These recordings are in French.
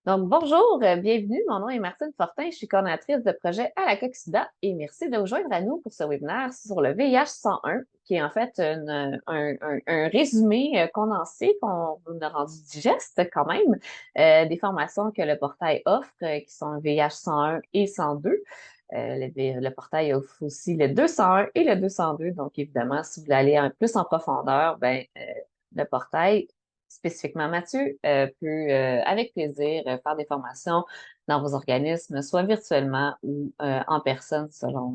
Donc, bonjour, bienvenue. Mon nom est Martine Fortin. Je suis coordonnatrice de projet à la Coxida et merci de vous joindre à nous pour ce webinaire sur le VIH 101, qui est en fait un résumé condensé qu'on vous a rendu digeste quand même des formations que le portail offre, qui sont VIH 101 et 102. Le portail offre aussi le 201 et le 202. Donc, évidemment, si vous voulez aller un plus en profondeur, le portail spécifiquement Mathieu, peut avec plaisir faire des formations dans vos organismes, soit virtuellement ou en personne selon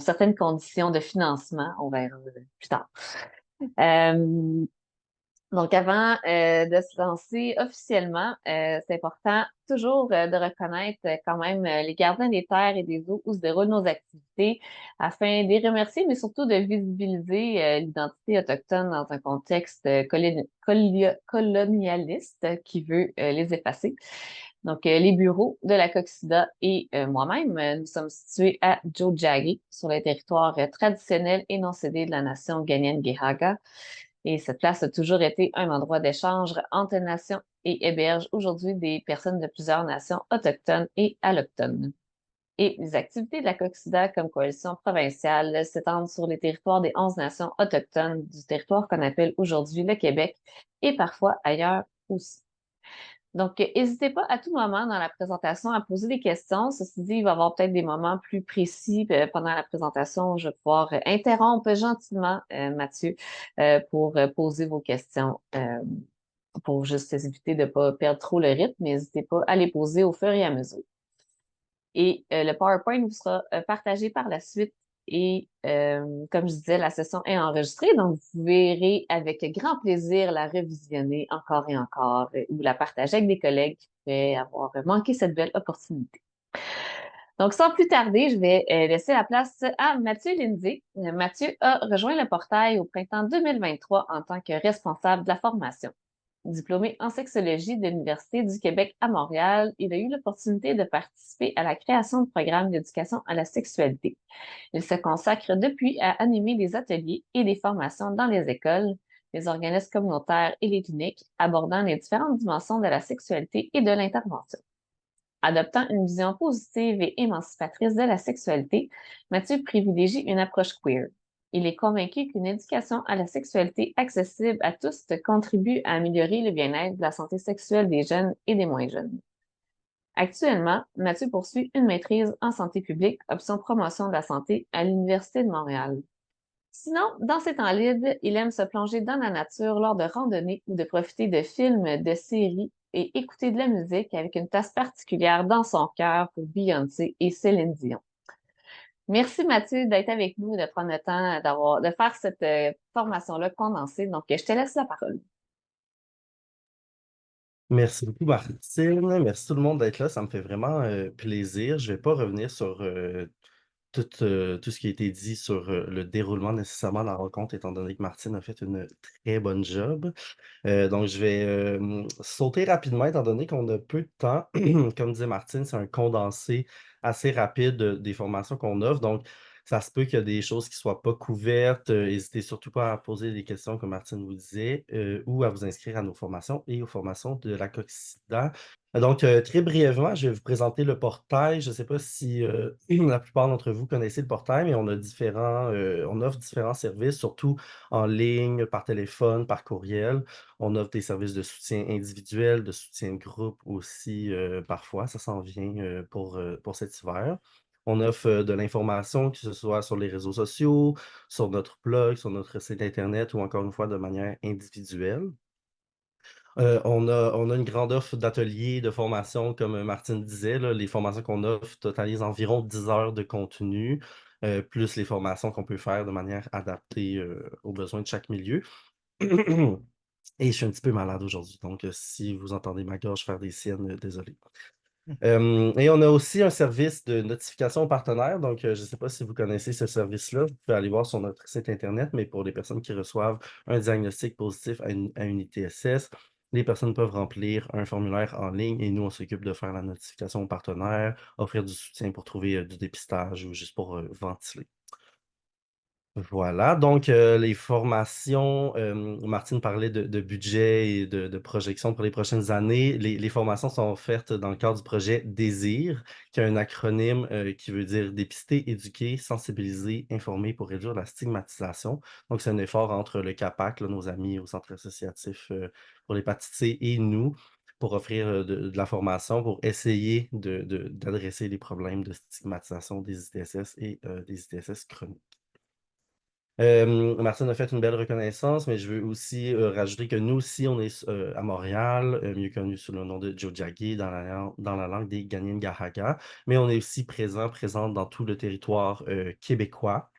certaines conditions de financement. On verra plus tard. Euh, donc, avant de se lancer officiellement, c'est important toujours de reconnaître quand même les gardiens des terres et des eaux où se déroulent nos activités afin de les remercier, mais surtout de visibiliser l'identité autochtone dans un contexte colonialiste qui veut les effacer. Donc, les bureaux de la Coxida et moi-même, nous sommes situés à Tiohtià:ke, sur le territoire traditionnel et non cédé de la nation Gadian-Guéhaga. Et cette place a toujours été un endroit d'échange entre nations et héberge aujourd'hui des personnes de plusieurs nations autochtones et allochtones. Et les activités de la COXIDA comme coalition provinciale s'étendent sur les territoires des 11 nations autochtones du territoire qu'on appelle aujourd'hui le Québec et parfois ailleurs aussi. Donc, n'hésitez pas à tout moment dans la présentation à poser des questions. Ceci dit, il va y avoir peut-être des moments plus précis pendant la présentation où je vais pouvoir interrompre gentiment Mathieu pour poser vos questions pour juste éviter de ne pas perdre trop le rythme. N'hésitez pas à les poser au fur et à mesure. Et le PowerPoint vous sera partagé par la suite. Et comme je disais, la session est enregistrée, donc vous verrez avec grand plaisir la revisionner encore et encore ou la partager avec des collègues qui pourraient avoir manqué cette belle opportunité. Donc, sans plus tarder, je vais laisser la place à Mathieu Lindsay. Mathieu a rejoint le portail au printemps 2023 en tant que responsable de la formation. Diplômé en sexologie de l'Université du Québec à Montréal, il a eu l'opportunité de participer à la création de programmes d'éducation à la sexualité. Il se consacre depuis à animer des ateliers et des formations dans les écoles, les organismes communautaires et les cliniques, abordant les différentes dimensions de la sexualité et de l'intervention. Adoptant une vision positive et émancipatrice de la sexualité, Mathieu privilégie une approche queer. Il est convaincu qu'une éducation à la sexualité accessible à tous contribue à améliorer le bien-être de la santé sexuelle des jeunes et des moins jeunes. Actuellement, Mathieu poursuit une maîtrise en santé publique, option promotion de la santé à l'Université de Montréal. Sinon, dans ses temps libres, il aime se plonger dans la nature lors de randonnées ou de profiter de films, de séries et écouter de la musique avec une place particulière dans son cœur pour Beyoncé et Céline Dion. Merci Mathieu d'être avec nous, de prendre le temps de faire cette formation-là condensée. Donc, je te laisse la parole. Merci beaucoup, Martine. Merci tout le monde d'être là. Ça me fait vraiment plaisir. Je ne vais pas revenir sur tout ce qui a été dit sur le déroulement nécessairement de la rencontre, étant donné que Martine a fait une très bonne job. Donc, je vais sauter rapidement, étant donné qu'on a peu de temps. Comme disait Martine, c'est un condensé assez rapide des formations qu'on offre. Donc, ça se peut qu'il y a des choses qui ne soient pas couvertes. N'hésitez surtout pas à poser des questions, comme Martine vous disait, ou à vous inscrire à nos formations et aux formations de la Coxida. Donc, très brièvement, je vais vous présenter le portail. Je ne sais pas si la plupart d'entre vous connaissez le portail, mais on offre différents services, surtout en ligne, par téléphone, par courriel. On offre des services de soutien individuel, de soutien de groupe aussi, parfois. Ça s'en vient pour cet hiver. On offre de l'information, que ce soit sur les réseaux sociaux, sur notre blog, sur notre site Internet ou encore une fois de manière individuelle. On a une grande offre d'ateliers, de formations, comme Martine disait, là, les formations qu'on offre totalisent environ 10 heures de contenu, plus les formations qu'on peut faire de manière adaptée aux besoins de chaque milieu. Et je suis un petit peu malade aujourd'hui, donc si vous entendez ma gorge faire des siennes, désolé. Et on a aussi un service de notification aux partenaires. Donc, je ne sais pas si vous connaissez ce service-là. Vous pouvez aller voir sur notre site Internet, mais pour les personnes qui reçoivent un diagnostic positif à une ITSS, les personnes peuvent remplir un formulaire en ligne et nous, on s'occupe de faire la notification aux partenaires, offrir du soutien pour trouver du dépistage ou juste pour ventiler. Voilà, donc les formations, Martine parlait de budget et de projections pour les prochaines années. Les formations sont offertes dans le cadre du projet DÉSIR, qui est un acronyme qui veut dire dépister, éduquer, sensibiliser, informer pour réduire la stigmatisation. Donc, c'est un effort entre le CAPAC, là, nos amis au Centre associatif pour l'hépatite C, et nous, pour offrir de la formation, pour essayer d'adresser les problèmes de stigmatisation des ITSS et des ITSS chroniques. Martine a fait une belle reconnaissance, mais je veux aussi rajouter que nous aussi, on est à Montréal, mieux connu sous le nom de Tiohtià:ke dans la langue des Kanien'kehá:ka, mais on est aussi présente dans tout le territoire québécois.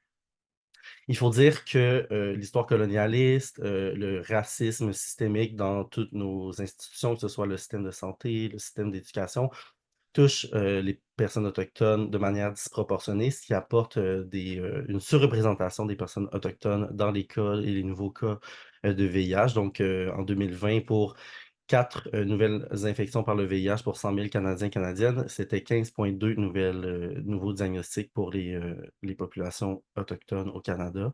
Il faut dire que l'histoire colonialiste, le racisme systémique dans toutes nos institutions, que ce soit le système de santé, le système d'éducation, touche les personnes autochtones de manière disproportionnée, ce qui apporte une surreprésentation des personnes autochtones dans les cas et les nouveaux cas de VIH. Donc, en 2020, pour 4 nouvelles infections par le VIH pour 100 000 Canadiens, Canadiennes, c'était 15,2 nouveaux diagnostics pour les populations autochtones au Canada.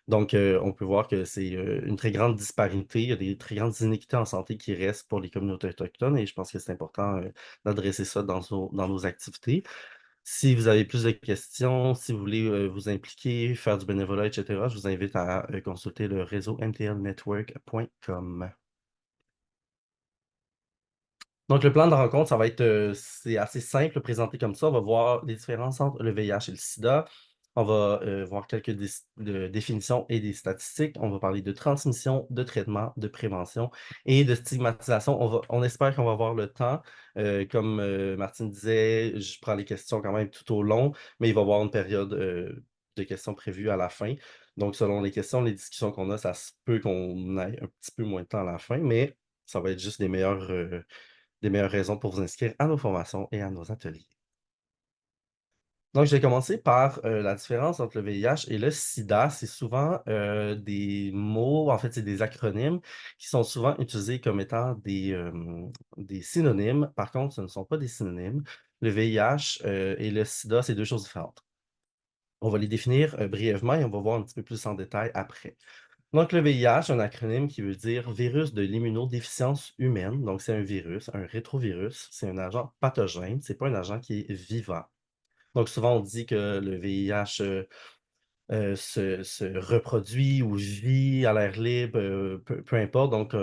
Donc, on peut voir que c'est une très grande disparité. Il y a des très grandes inéquités en santé qui restent pour les communautés autochtones et je pense que c'est important d'adresser ça dans nos activités. Si vous avez plus de questions, si vous voulez vous impliquer, faire du bénévolat, etc., je vous invite à consulter le réseau mtlnetwork.com. Donc, le plan de rencontre, ça va être, c'est assez simple présenté comme ça. On va voir les différences entre le VIH et le sida. On va voir quelques définitions et des statistiques. On va parler de transmission, de traitement, de prévention et de stigmatisation. On espère qu'on va avoir le temps. Comme Martine disait, je prends les questions quand même tout au long, mais il va y avoir une période de questions prévues à la fin. Donc, selon les questions, les discussions qu'on a, ça se peut qu'on ait un petit peu moins de temps à la fin, mais ça va être juste des meilleures raisons pour vous inscrire à nos formations et à nos ateliers. Donc, je vais commencer par la différence entre le VIH et le sida. C'est souvent des mots, en fait, c'est des acronymes qui sont souvent utilisés comme étant des synonymes. Par contre, ce ne sont pas des synonymes. Le VIH et le sida, c'est deux choses différentes. On va les définir brièvement et on va voir un petit peu plus en détail après. Donc, le VIH, un acronyme qui veut dire virus de l'immunodéficience humaine. Donc, c'est un virus, un rétrovirus. C'est un agent pathogène. C'est pas un agent qui est vivant. Donc, souvent, on dit que le VIH se reproduit ou vit à l'air libre, peu importe. Donc,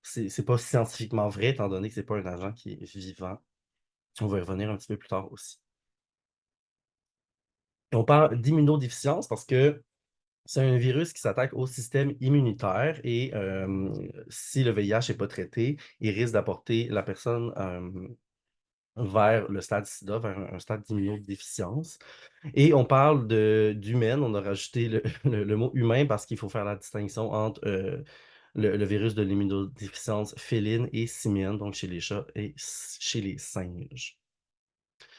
c'est pas scientifiquement vrai, étant donné que c'est pas un agent qui est vivant. On va y revenir un petit peu plus tard aussi. On parle d'immunodéficience parce que c'est un virus qui s'attaque au système immunitaire et si le VIH n'est pas traité, il risque d'apporter la personne vers le stade sida, vers un stade d'immunodéficience. Et on parle d'humaine, on a rajouté le mot humain parce qu'il faut faire la distinction entre le virus de l'immunodéficience féline et simienne, donc chez les chats et chez les singes.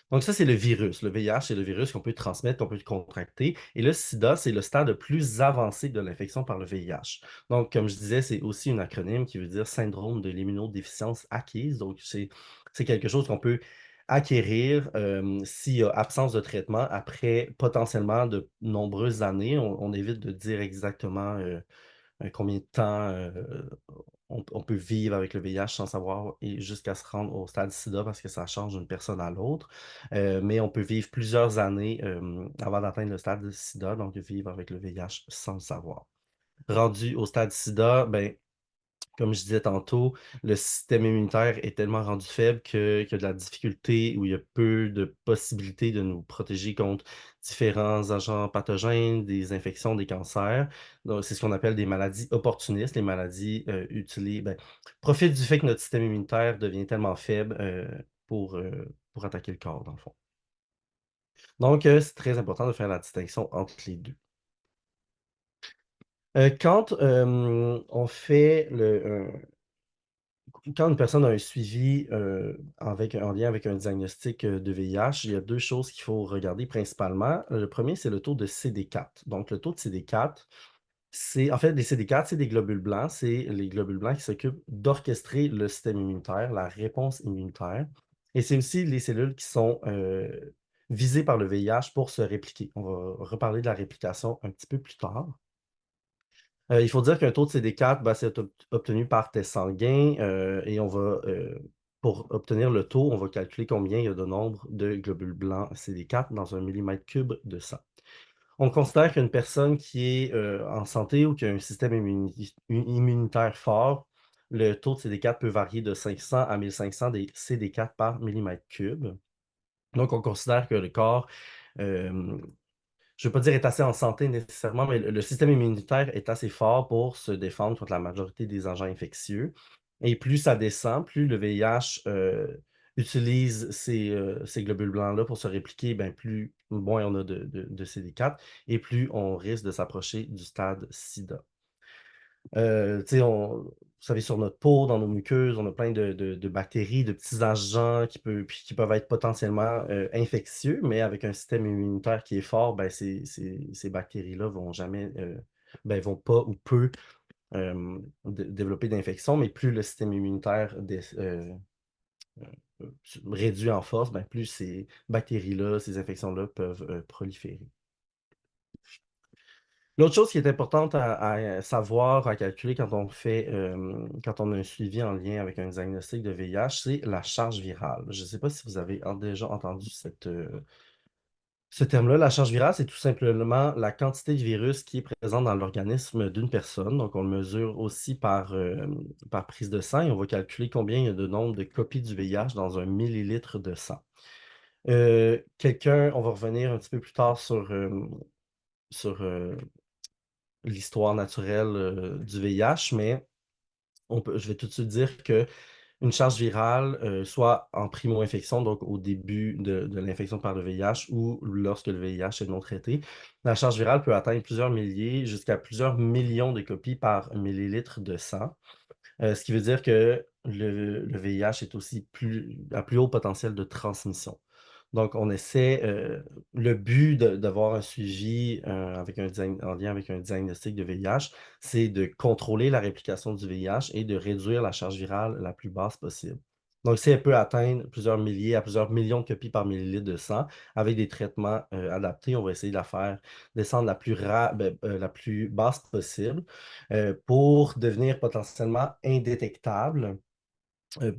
Donc ça, c'est le virus. Le VIH, c'est le virus qu'on peut transmettre, qu'on peut contracter. Et le sida, c'est le stade le plus avancé de l'infection par le VIH. Donc, comme je disais, c'est aussi un acronyme qui veut dire syndrome de l'immunodéficience acquise. Donc, c'est quelque chose qu'on peut acquérir s'il y a absence de traitement après potentiellement de nombreuses années. On évite de dire exactement combien de temps on peut vivre avec le VIH sans savoir et jusqu'à se rendre au stade sida parce que ça change d'une personne à l'autre. Mais on peut vivre plusieurs années avant d'atteindre le stade sida, donc vivre avec le VIH sans le savoir. Rendu au stade sida, ben, comme je disais tantôt, le système immunitaire est tellement rendu faible qu'il y a de la difficulté ou il y a peu de possibilités de nous protéger contre différents agents pathogènes, des infections, des cancers. Donc, c'est ce qu'on appelle des maladies opportunistes. Les maladies profitent du fait que notre système immunitaire devient tellement faible pour attaquer le corps, dans le fond. Donc, c'est très important de faire la distinction entre les deux. Quand on fait quand une personne a un suivi en lien avec un diagnostic de VIH, il y a deux choses qu'il faut regarder principalement. Le premier, c'est le taux de CD4. Donc, le taux de CD4, c'est en fait les CD4, c'est des globules blancs. C'est les globules blancs qui s'occupent d'orchestrer le système immunitaire, la réponse immunitaire. Et c'est aussi les cellules qui sont visés par le VIH pour se répliquer. On va reparler de la réplication un petit peu plus tard. Il faut dire qu'un taux de CD4, ben, c'est obtenu par test sanguin et pour obtenir le taux, on va calculer combien il y a de nombre de globules blancs CD4 dans un millimètre cube de sang. On considère qu'une personne qui est en santé ou qui a un système immunitaire fort, le taux de CD4 peut varier de 500 à 1500 des CD4 par millimètre cube. Donc, on considère que le corps euh, je ne veux pas dire est assez en santé nécessairement, mais le système immunitaire est assez fort pour se défendre contre la majorité des agents infectieux. Et plus ça descend, plus le VIH utilise ces globules blancs-là pour se répliquer, ben plus moins on a de CD4 et plus on risque de s'approcher du stade SIDA. Vous savez, sur notre peau, dans nos muqueuses, on a plein de bactéries, de petits agents qui peuvent être potentiellement infectieux, mais avec un système immunitaire qui est fort, ben, ces bactéries-là vont jamais, ben, vont pas ou peu développer d'infection, mais plus le système immunitaire réduit en force, ben, plus ces bactéries-là, ces infections-là peuvent proliférer. L'autre chose qui est importante à savoir, à calculer quand on a un suivi en lien avec un diagnostic de VIH, c'est la charge virale. Je ne sais pas si vous avez déjà entendu ce terme-là. La charge virale, c'est tout simplement la quantité de virus qui est présente dans l'organisme d'une personne. Donc, on le mesure aussi par prise de sang et on va calculer combien il y a de nombre de copies du VIH dans un millilitre de sang. On va revenir un petit peu plus tard sur l'histoire naturelle du VIH, mais je vais tout de suite dire que une charge virale, soit en primo-infection, donc au début de l'infection par le VIH ou lorsque le VIH est non traité, la charge virale peut atteindre plusieurs milliers jusqu'à plusieurs millions de copies par millilitre de sang. Ce qui veut dire que le VIH est aussi à plus haut potentiel de transmission. Donc, le but d'avoir un suivi en lien avec un diagnostic de VIH, c'est de contrôler la réplication du VIH et de réduire la charge virale la plus basse possible. Donc, si elle peut atteindre plusieurs milliers à plusieurs millions de copies par millilitre de sang, avec des traitements adaptés, on va essayer de la faire descendre la plus basse possible pour devenir potentiellement indétectable. Euh,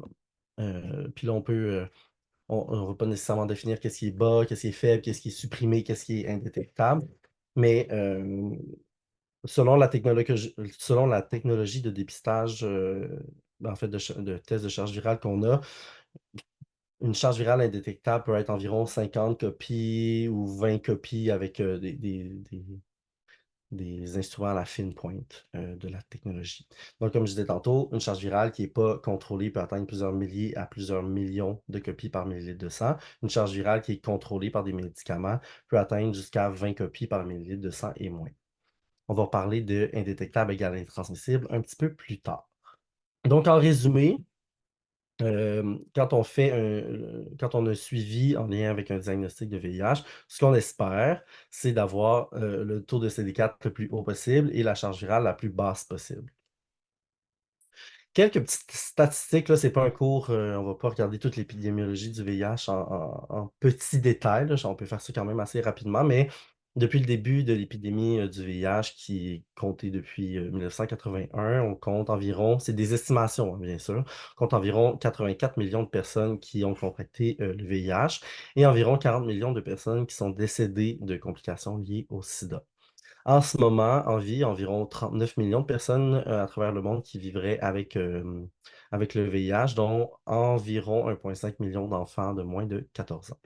puis là, on ne va pas nécessairement définir qu'est-ce qui est bas, qu'est-ce qui est faible, qu'est-ce qui est supprimé, qu'est-ce qui est indétectable. Mais selon la technologie de dépistage, en fait, de test de charge virale qu'on a, une charge virale indétectable peut être environ 50 copies ou 20 copies avec des instruments à la fine pointe de la technologie. Donc, comme je disais tantôt, une charge virale qui n'est pas contrôlée peut atteindre plusieurs milliers à plusieurs millions de copies par millilitre de sang. Une charge virale qui est contrôlée par des médicaments peut atteindre jusqu'à 20 copies par millilitre de sang et moins. On va parler de indétectable égale intransmissible un petit peu plus tard. Donc, en résumé, quand on a un suivi en lien avec un diagnostic de VIH, ce qu'on espère, c'est d'avoir le taux de CD4 le plus haut possible et la charge virale la plus basse possible. Quelques petites statistiques, là, c'est pas un cours, on va pas regarder toute l'épidémiologie du VIH en petits détails, là, on peut faire ça quand même assez rapidement, mais depuis le début de l'épidémie du VIH qui est comptée depuis 1981, on compte environ, c'est des estimations hein, bien sûr, on compte environ 84 millions de personnes qui ont contracté le VIH et environ 40 millions de personnes qui sont décédées de complications liées au sida. En ce moment, en vie, environ 39 millions de personnes à travers le monde qui vivraient avec le VIH, dont environ 1,5 million d'enfants de moins de 14 ans.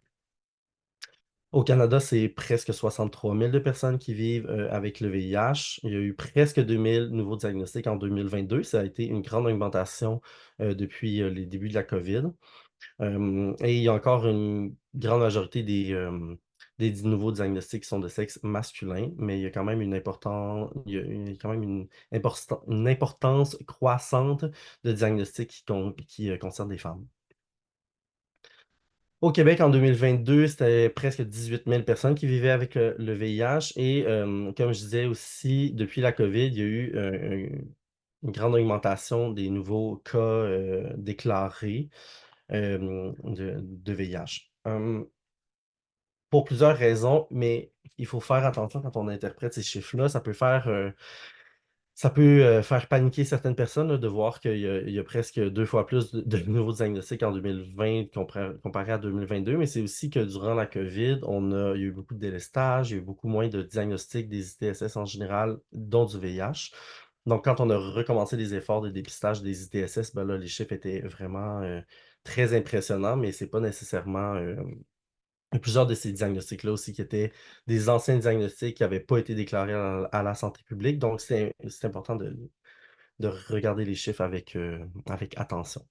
Au Canada, c'est presque 63 000 de personnes qui vivent avec le VIH. Il y a eu presque 2 000 nouveaux diagnostics en 2022. Ça a été une grande augmentation depuis les débuts de la COVID. Et il y a encore une grande majorité des nouveaux diagnostics qui sont de sexe masculin, mais il y a quand même il y a quand même une importance croissante de diagnostics qui concernent des femmes. Au Québec, en 2022, c'était presque 18 000 personnes qui vivaient avec le VIH. Et comme je disais aussi, depuis la COVID, il y a eu une grande augmentation des nouveaux cas déclarés de VIH. pour plusieurs raisons, mais il faut faire attention quand on interprète ces chiffres-là. Ça peut faire paniquer certaines personnes là, de voir qu'il y a presque 2 fois plus de nouveaux diagnostics en 2020 comparé à 2022, mais c'est aussi que durant la COVID, il y a eu beaucoup de délestage, il y a eu beaucoup moins de diagnostics des ITSS en général, dont du VIH. Donc, quand on a recommencé les efforts de dépistage des ITSS, ben là, les chiffres étaient vraiment très impressionnants, mais c'est pas nécessairement il y a plusieurs de ces diagnostics-là aussi qui étaient des anciens diagnostics qui n'avaient pas été déclarés à la santé publique. Donc, c'est important de regarder les chiffres avec attention.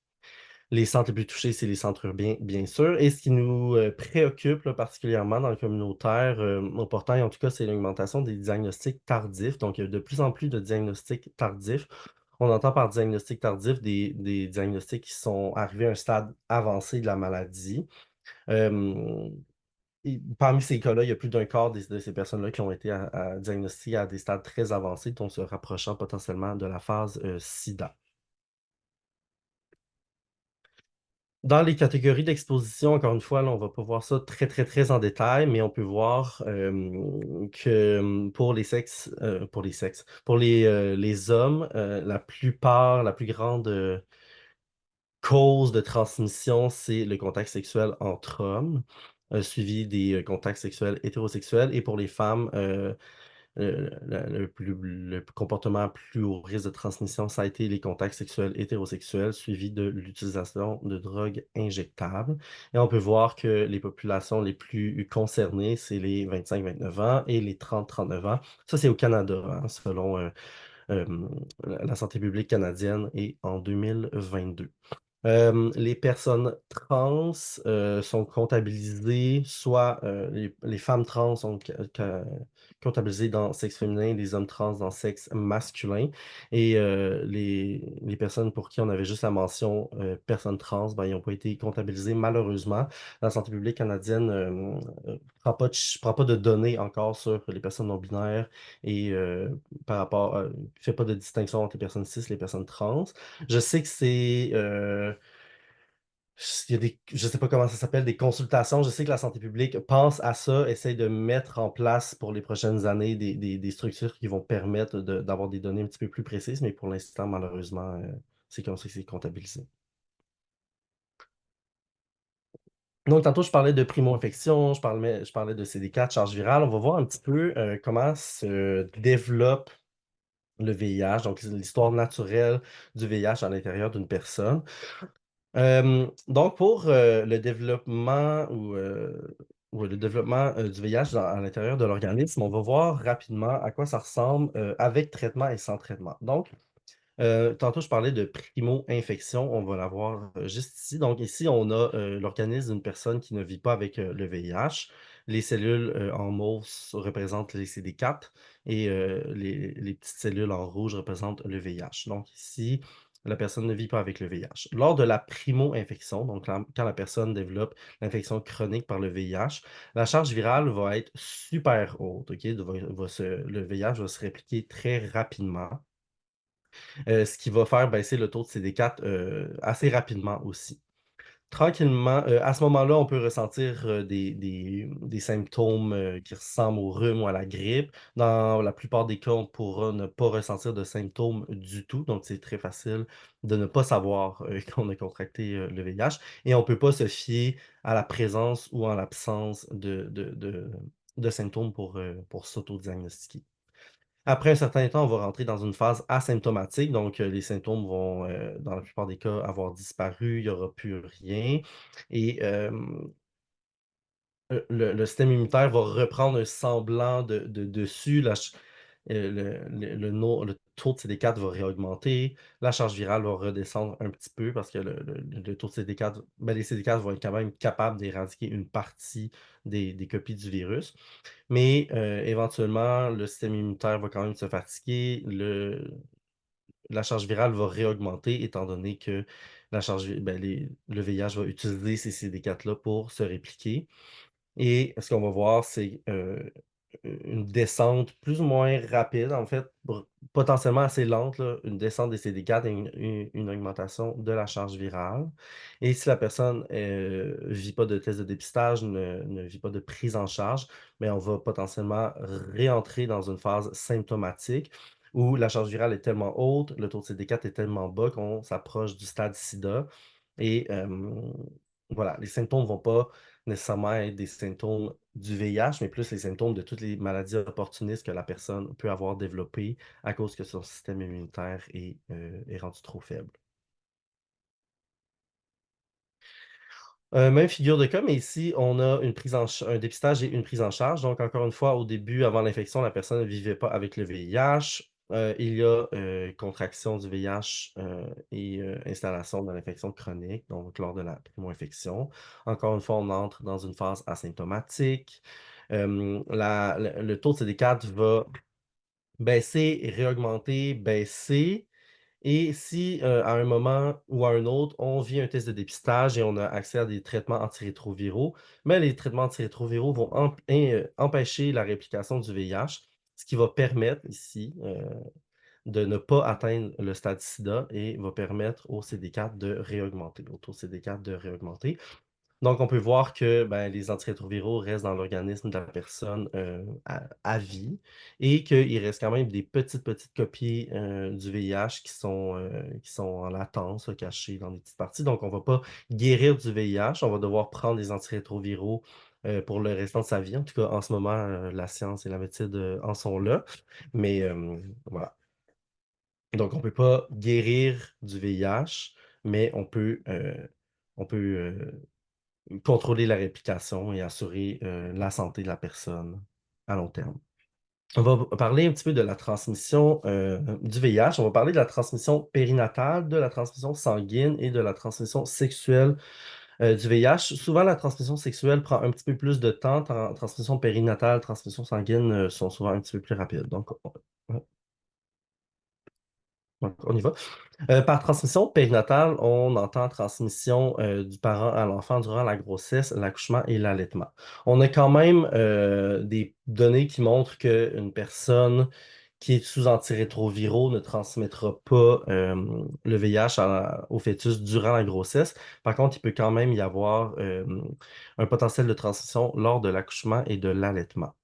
Les centres les plus touchés, c'est les centres urbains, bien sûr. Et ce qui nous préoccupe là, particulièrement dans le communautaire, au portail, en tout cas, c'est l'augmentation des diagnostics tardifs. Donc, il y a de plus en plus de diagnostics tardifs. On entend par diagnostic tardif des diagnostics qui sont arrivés à un stade avancé de la maladie. Euh, Parmi ces cas-là, il y a plus d'un quart de ces personnes-là qui ont été diagnostiquées à des stades très avancés, donc se rapprochant potentiellement de la phase SIDA. Dans les catégories d'exposition, encore une fois, là, on ne va pas voir ça très, très, très en détail, mais on peut voir que pour les hommes, la plus grande cause de transmission, c'est le contact sexuel entre hommes, suivi des contacts sexuels hétérosexuels. Et pour les femmes, le comportement plus haut risque de transmission, ça a été les contacts sexuels hétérosexuels, suivi de l'utilisation de drogues injectables. Et on peut voir que les populations les plus concernées, c'est les 25-29 ans et les 30-39 ans. Ça, c'est au Canada, hein, selon euh, la santé publique canadienne et en 2022. Les personnes trans sont comptabilisées, soit les femmes trans sont comptabilisées dans sexe féminin, les hommes trans dans sexe masculin. Et les personnes pour qui on avait juste la mention personnes trans, ben, ils n'ont pas été comptabilisées malheureusement. La santé publique canadienne prend pas de données encore sur les personnes non binaires et par rapport, fait pas de distinction entre les personnes cis et les personnes trans. Je sais que je sais pas comment ça s'appelle, des consultations. Je sais que la santé publique pense à ça, essaye de mettre en place pour les prochaines années des structures qui vont permettre d'avoir des données un petit peu plus précises, mais pour l'instant, malheureusement, c'est comme ça que c'est comptabilisé. Donc, tantôt, je parlais de primo-infection, je parlais de CD4, charge virale. On va voir un petit peu comment se développe le VIH, donc l'histoire naturelle du VIH à l'intérieur d'une personne. Donc, pour le développement ou le développement du VIH à l'intérieur de l'organisme, on va voir rapidement à quoi ça ressemble avec traitement et sans traitement. Donc, tantôt, je parlais de primo-infection. On va la voir juste ici. Donc, ici, on a l'organisme d'une personne qui ne vit pas avec le VIH. Les cellules en mauve représentent les CD4 et les petites cellules en rouge représentent le VIH. Donc, ici, la personne ne vit pas avec le VIH. Lors de la primo-infection, donc quand la personne développe l'infection chronique par le VIH, la charge virale va être super haute. Ok? Le VIH va se répliquer très rapidement. Ce qui va faire baisser le taux de CD4 assez rapidement aussi. Tranquillement, à ce moment-là, on peut ressentir des symptômes qui ressemblent au rhume ou à la grippe. Dans la plupart des cas, on pourra ne pas ressentir de symptômes du tout. Donc, c'est très facile de ne pas savoir qu'on a contracté le VIH. Et on ne peut pas se fier à la présence ou en l'absence de symptômes pour s'auto-diagnostiquer. Après un certain temps, on va rentrer dans une phase asymptomatique, donc les symptômes vont, dans la plupart des cas, avoir disparu, il n'y aura plus rien. Et le système immunitaire va reprendre un semblant de dessus. Le taux de CD4 va réaugmenter, la charge virale va redescendre un petit peu parce que le taux de CD4, ben, les CD4 vont être quand même capables d'éradiquer une partie des copies du virus. Mais éventuellement, le système immunitaire va quand même se fatiguer, la charge virale va réaugmenter étant donné que le VIH va utiliser ces CD4-là pour se répliquer. Et ce qu'on va voir, c'est une descente plus ou moins rapide, en fait, potentiellement assez lente, là, une descente des CD4 et une augmentation de la charge virale. Et si la personne ne vit pas de test de dépistage, ne vit pas de prise en charge, mais on va potentiellement réentrer dans une phase symptomatique où la charge virale est tellement haute, le taux de CD4 est tellement bas qu'on s'approche du stade SIDA. Et voilà, les symptômes ne vont pas nécessairement être des symptômes du VIH, mais plus les symptômes de toutes les maladies opportunistes que la personne peut avoir développées à cause que son système immunitaire est rendu trop faible. Même figure de cas, mais ici, on a un dépistage et une prise en charge. Donc, encore une fois, au début, avant l'infection, la personne ne vivait pas avec le VIH. Il y a contraction du VIH et installation de l'infection chronique, donc lors de la primo-infection. Encore une fois, on entre dans une phase asymptomatique. Le taux de CD4 va baisser et réaugmenter, baisser. Et si, à un moment ou à un autre, on vit un test de dépistage et on a accès à des traitements antirétroviraux, mais les traitements antirétroviraux vont empêcher la réplication du VIH, ce qui va permettre ici, de ne pas atteindre le stade SIDA et va permettre au CD4 de réaugmenter, au taux CD4 de réaugmenter. Donc, on peut voir que ben, les antirétroviraux restent dans l'organisme de la personne à vie et qu'il reste quand même des petites copies du VIH qui sont en latence, cachées dans des petites parties. Donc, on ne va pas guérir du VIH, on va devoir prendre des antirétroviraux pour le restant de sa vie. En tout cas, en ce moment, la science et la médecine en sont là. Mais voilà. Donc, on ne peut pas guérir du VIH, mais on peut contrôler la réplication et assurer la santé de la personne à long terme. On va parler un petit peu de la transmission du VIH. On va parler de la transmission périnatale, de la transmission sanguine et de la transmission sexuelle du VIH. Souvent, la transmission sexuelle prend un petit peu plus de temps. Transmission périnatale, transmission sanguine sont souvent un petit peu plus rapides. Donc, on y va. Par transmission périnatale, on entend transmission du parent à l'enfant durant la grossesse, l'accouchement et l'allaitement. On a quand même des données qui montrent qu'une personne qui est sous antirétroviraux ne transmettra pas le VIH au fœtus durant la grossesse. Par contre, il peut quand même y avoir un potentiel de transmission lors de l'accouchement et de l'allaitement.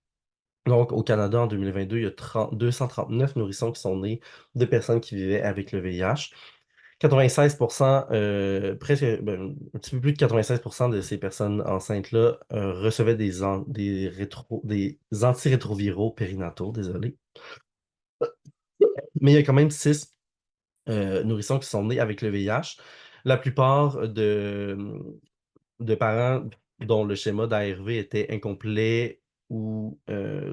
Donc, au Canada, en 2022, il y a 239 nourrissons qui sont nés de personnes qui vivaient avec le VIH. 96%, presque, un petit peu plus de 96% de ces personnes enceintes-là recevaient des antirétroviraux périnataux, désolé. Mais il y a quand même 6 nourrissons qui sont nés avec le VIH. La plupart de parents dont le schéma d'ARV était incomplet ou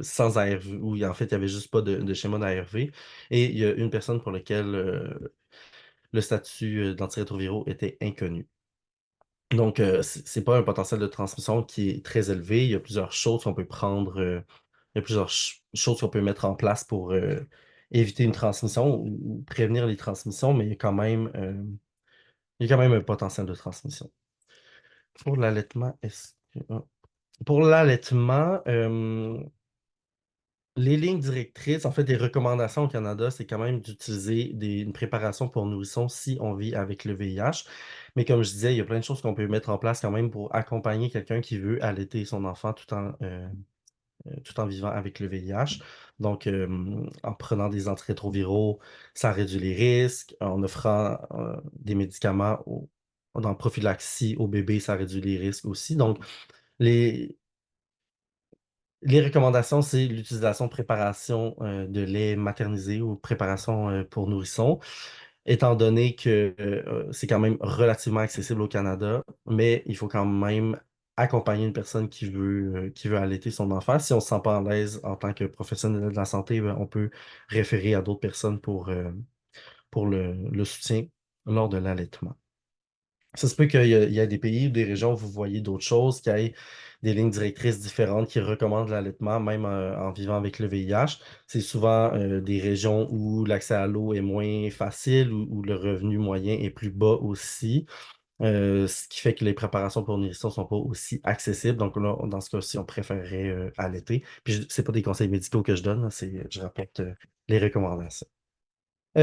sans ARV, ou en fait, il n'y avait juste pas de schéma d'ARV. Et il y a une personne pour laquelle le statut d'antirétroviraux était inconnu. Donc, c'est pas un potentiel de transmission qui est très élevé. Il y a plusieurs choses qu'on peut prendre, il y a plusieurs choses qu'on peut mettre en place pour éviter une transmission ou prévenir les transmissions, mais il y a quand même un potentiel de transmission. Pour l'allaitement, pour l'allaitement, les lignes directrices, en fait, les recommandations au Canada, c'est quand même d'utiliser une préparation pour nourrissons si on vit avec le VIH. Mais comme je disais, il y a plein de choses qu'on peut mettre en place quand même pour accompagner quelqu'un qui veut allaiter son enfant tout en vivant avec le VIH. Donc, en prenant des antirétroviraux, ça réduit les risques. En offrant des médicaments dans prophylaxie au bébé, ça réduit les risques aussi. Donc, les, les recommandations, c'est l'utilisation de préparation de lait maternisé ou préparation pour nourrissons, étant donné que c'est quand même relativement accessible au Canada, mais il faut quand même accompagner une personne qui veut allaiter son enfant. Si on ne se sent pas à l'aise en tant que professionnel de la santé, ben, on peut référer à d'autres personnes pour le soutien lors de l'allaitement. Ça se peut il y ait des pays ou des régions où vous voyez d'autres choses, qu'il y ait des lignes directrices différentes qui recommandent l'allaitement, même en vivant avec le VIH. C'est souvent des régions où l'accès à l'eau est moins facile, où le revenu moyen est plus bas aussi. Ce qui fait que les préparations pour nourrisson ne sont pas aussi accessibles. Donc là, dans ce cas-ci, on préférerait allaiter. Puis c'est pas des conseils médicaux que je donne, là, je rapporte les recommandations.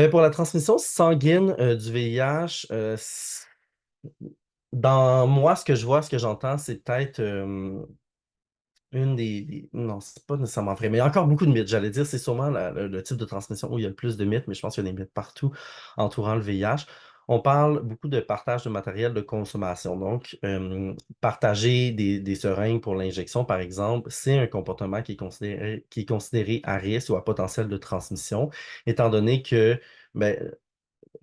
Pour la transmission sanguine du VIH, dans moi, ce que je vois, ce que j'entends, c'est peut-être non, c'est pas nécessairement vrai, mais il y a encore beaucoup de mythes. J'allais dire, c'est sûrement le type de transmission où il y a le plus de mythes, mais je pense qu'il y a des mythes partout entourant le VIH. On parle beaucoup de partage de matériel de consommation. Donc, partager des seringues pour l'injection, par exemple, c'est un comportement qui est considéré à risque ou à potentiel de transmission, étant donné que ben,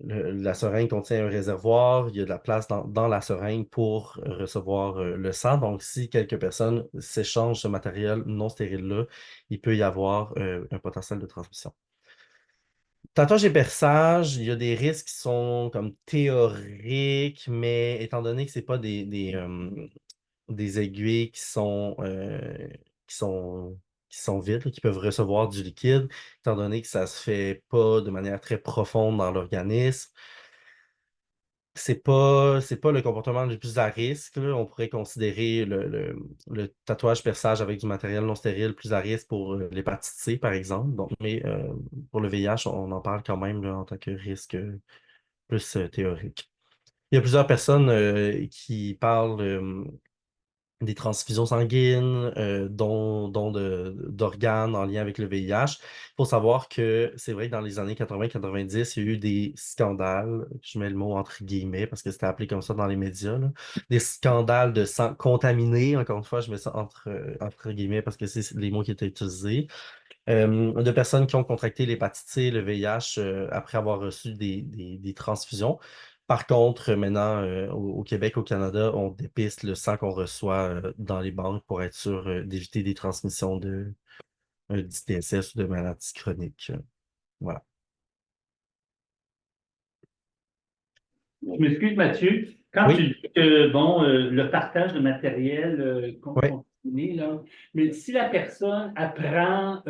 la seringue contient un réservoir, il y a de la place dans la seringue pour recevoir le sang. Donc, si quelques personnes s'échangent ce matériel non stérile-là, il peut y avoir un potentiel de transmission. Tatouage et perçage, il y a des risques qui sont comme théoriques, mais étant donné que ce n'est pas des aiguilles qui sont, qui sont vides, là, qui peuvent recevoir du liquide, étant donné que ça ne se fait pas de manière très profonde dans l'organisme, c'est pas le comportement le plus à risque, là. On pourrait considérer le tatouage perçage avec du matériel non stérile plus à risque pour l'hépatite C, par exemple. Donc, mais pour le VIH, on en parle quand même là, en tant que risque plus théorique. Il y a plusieurs personnes qui parlent des transfusions sanguines, dont d'organes en lien avec le VIH. Il faut savoir que c'est vrai que dans les années 80-90, il y a eu des scandales, je mets le mot entre guillemets parce que c'était appelé comme ça dans les médias, là, des scandales de sang contaminé, encore une fois, je mets ça entre guillemets parce que c'est les mots qui étaient utilisés, de personnes qui ont contracté l'hépatite C, le VIH, après avoir reçu des transfusions. Par contre, maintenant, au Québec, au Canada, on dépiste le sang qu'on reçoit dans les banques pour être sûr d'éviter des transmissions d'ITSS ou de maladies chroniques. Voilà. Je m'excuse, Mathieu. Quand tu Oui, dis que, bon, le partage de matériel oui. continué, là, mais si la personne apprend,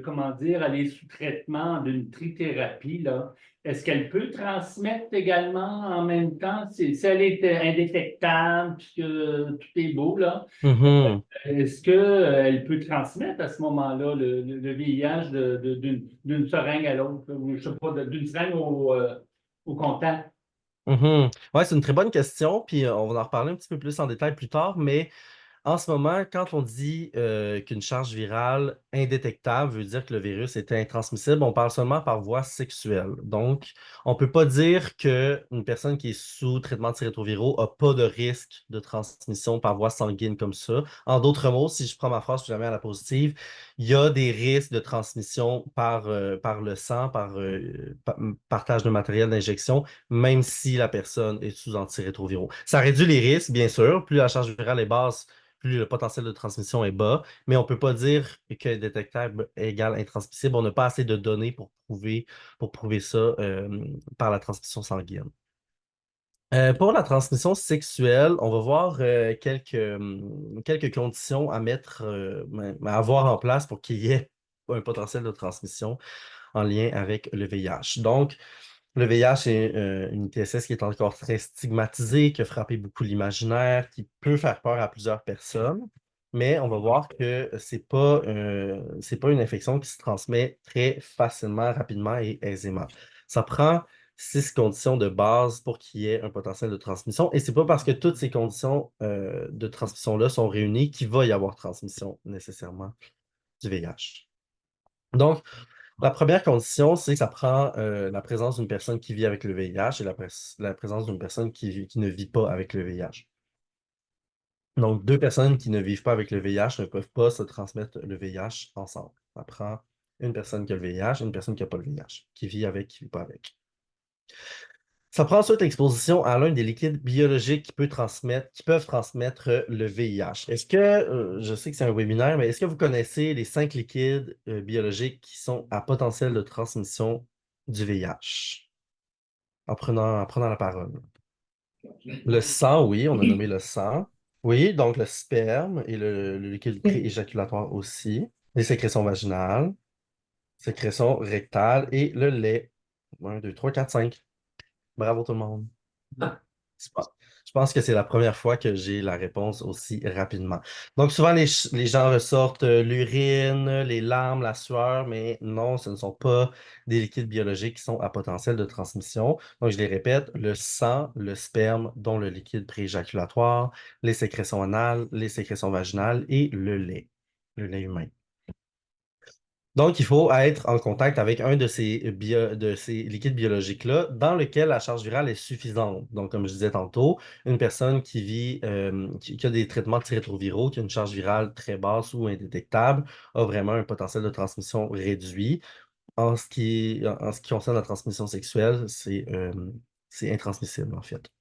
comment dire, à aller sous traitement d'une trithérapie, là, est-ce qu'elle peut transmettre également en même temps? Si elle est indétectable, puis que tout est beau, là, Mhm. est-ce qu'elle peut transmettre à ce moment-là le VIH d'une seringue à l'autre, là, ou je sais pas, d'une seringue au contact? Mhm. Ouais, c'est une très bonne question, puis on va en reparler un petit peu plus en détail plus tard, mais en ce moment, quand on dit qu'une charge virale indétectable veut dire que le virus est intransmissible, on parle seulement par voie sexuelle. Donc, on ne peut pas dire qu'une personne qui est sous traitement antirétroviraux n'a pas de risque de transmission par voie sanguine comme ça. En d'autres mots, si je prends ma phrase, jamais à la positive, il y a des risques de transmission par le sang, par partage de matériel d'injection, même si la personne est sous antirétroviraux. Ça réduit les risques, bien sûr. Plus la charge virale est basse, plus le potentiel de transmission est bas, mais on ne peut pas dire que détectable égale intransmissible. On n'a pas assez de données pour prouver ça par la transmission sanguine. Pour la transmission sexuelle, on va voir quelques conditions à mettre, à avoir en place pour qu'il y ait un potentiel de transmission en lien avec le VIH. Donc, le VIH est une ITSS qui est encore très stigmatisée, qui a frappé beaucoup l'imaginaire, qui peut faire peur à plusieurs personnes, mais on va voir que c'est pas une infection qui se transmet très facilement, rapidement et aisément. Ça prend 6 conditions de base pour qu'il y ait un potentiel de transmission, et c'est pas parce que toutes ces conditions de transmission-là sont réunies qu'il va y avoir transmission nécessairement du VIH. Donc, la première condition, c'est que ça prend la présence d'une personne qui vit avec le VIH et la présence d'une personne qui ne vit pas avec le VIH. Donc, deux personnes qui ne vivent pas avec le VIH ne peuvent pas se transmettre le VIH ensemble. Ça prend une personne qui a le VIH et une personne qui n'a pas le VIH, qui vit avec, qui ne vit pas avec. Ça prend ensuite l'exposition à l'un des liquides biologiques qui peuvent transmettre le VIH. Je sais que c'est un webinaire, mais est-ce que vous connaissez les 5 liquides biologiques qui sont à potentiel de transmission du VIH? En prenant la parole. Le sang, oui, on a nommé le sang. Oui, donc le sperme et le liquide pré-éjaculatoire aussi. Les sécrétions vaginales, sécrétions rectales et le lait. 1, 2, 3, 4, 5. Bravo tout le monde. Je pense que c'est la première fois que j'ai la réponse aussi rapidement. Donc, souvent, les gens ressortent l'urine, les larmes, la sueur, mais non, ce ne sont pas des liquides biologiques qui sont à potentiel de transmission. Donc, je les répète, le sang, le sperme, dont le liquide prééjaculatoire, les sécrétions anales, les sécrétions vaginales et le lait humain. Donc, il faut être en contact avec un de ces liquides biologiques-là dans lequel la charge virale est suffisante. Donc, comme je disais tantôt, une personne qui vit, qui a des traitements antirétroviraux, qui a une charge virale très basse ou indétectable, a vraiment un potentiel de transmission réduit. En ce qui concerne la transmission sexuelle, c'est intransmissible, en fait.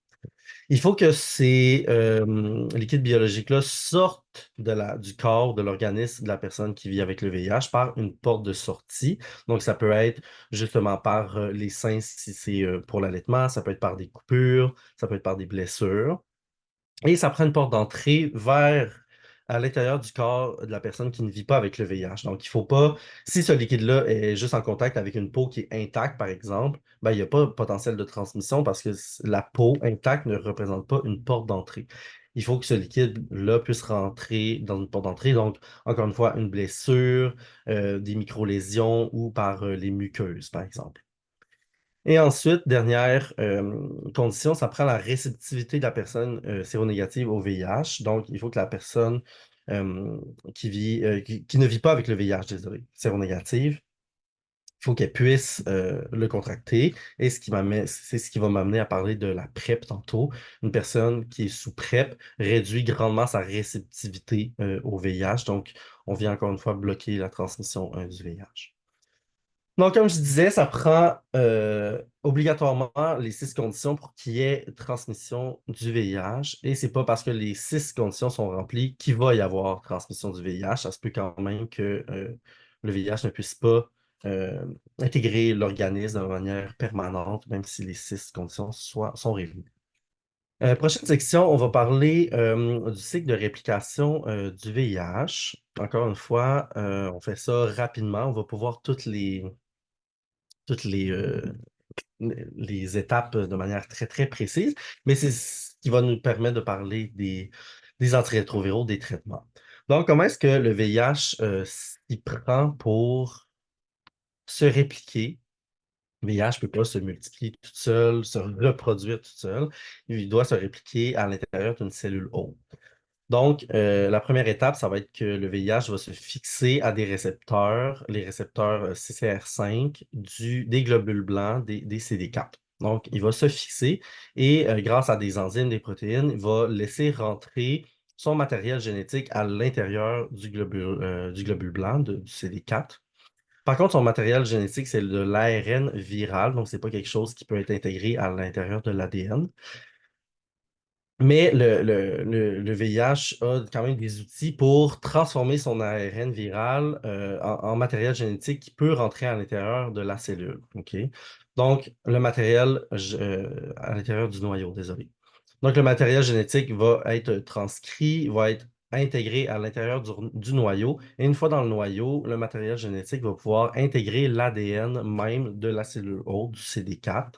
Il faut que ces liquides biologiques-là sortent du corps, de l'organisme de la personne qui vit avec le VIH par une porte de sortie. Donc, ça peut être justement par les seins si c'est pour l'allaitement, ça peut être par des coupures, ça peut être par des blessures. Et ça prend une porte d'entrée vers à l'intérieur du corps de la personne qui ne vit pas avec le VIH. Donc, il ne faut pas, si ce liquide-là est juste en contact avec une peau qui est intacte, par exemple, ben, il n'y a pas de potentiel de transmission parce que la peau intacte ne représente pas une porte d'entrée. Il faut que ce liquide-là puisse rentrer dans une porte d'entrée. Donc, encore une fois, une blessure, des micro-lésions ou par les muqueuses, par exemple. Et ensuite, dernière condition, ça prend la réceptivité de la personne séronégative au VIH. Donc, il faut que la personne euh, qui ne vit pas avec le VIH, désolé, séronégative, il faut qu'elle puisse le contracter. Et c'est ce qui va m'amener à parler de la PrEP tantôt. Une personne qui est sous PrEP réduit grandement sa réceptivité au VIH. Donc, on vient encore une fois bloquer la transmission du VIH. Donc, comme je disais, ça prend obligatoirement les 6 conditions pour qu'il y ait transmission du VIH. Et c'est pas parce que les 6 conditions sont remplies qu'il va y avoir transmission du VIH. Ça se peut quand même que le VIH ne puisse pas euh, intégrer l'organisme de manière permanente, même si les 6 conditions sont réunies. Prochaine section, on va parler du cycle de réplication du VIH. Encore une fois, on fait ça rapidement. On va pouvoir toutes les étapes de manière très, très précise, mais c'est ce qui va nous permettre de parler des antirétroviraux, des traitements. Donc, comment est-ce que le VIH s'y prend pour se répliquer? Le VIH ne peut pas se multiplier tout seul, se reproduire tout seul. Il doit se répliquer à l'intérieur d'une cellule hôte. Donc, la première étape, ça va être que le VIH va se fixer à des récepteurs, les récepteurs CCR5 des globules blancs des CD4. Donc, il va se fixer et grâce à des enzymes, des protéines, il va laisser rentrer son matériel génétique à l'intérieur du globule blanc du CD4. Par contre, son matériel génétique, c'est de l'ARN viral, donc ce n'est pas quelque chose qui peut être intégré à l'intérieur de l'ADN. Mais le VIH a quand même des outils pour transformer son ARN viral en matériel génétique qui peut rentrer à l'intérieur de la cellule. OK? Donc, le matériel à l'intérieur du noyau, désolé. Donc, le matériel génétique va être transcrit, va être intégré à l'intérieur du noyau. Et une fois dans le noyau, le matériel génétique va pouvoir intégrer l'ADN même de la cellule hôte, du CD4.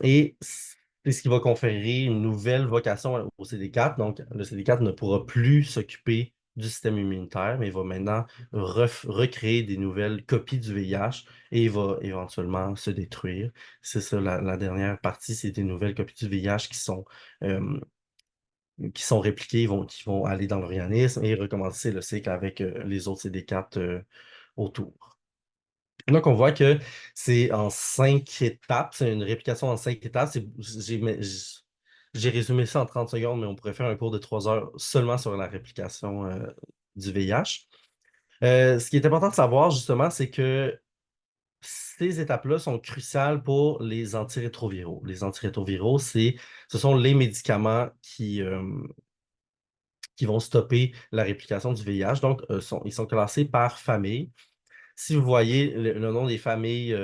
Et c'est ce qui va conférer une nouvelle vocation au CD4. Donc, le CD4 ne pourra plus s'occuper du système immunitaire, mais il va maintenant recréer des nouvelles copies du VIH et il va éventuellement se détruire. C'est ça, la dernière partie, c'est des nouvelles copies du VIH qui sont répliquées, qui vont aller dans l'organisme et recommencer le cycle avec les autres CD4 autour. Donc, on voit que c'est en 5 étapes. C'est une réplication en 5 étapes. J'ai résumé ça en 30 secondes, mais on pourrait faire un cours de 3 heures seulement sur la réplication du VIH. Ce qui est important de savoir, justement, c'est que ces étapes-là sont cruciales pour les antirétroviraux. Les antirétroviraux, ce sont les médicaments qui vont stopper la réplication du VIH. Donc, ils sont classés par famille. Si vous voyez, le nom des familles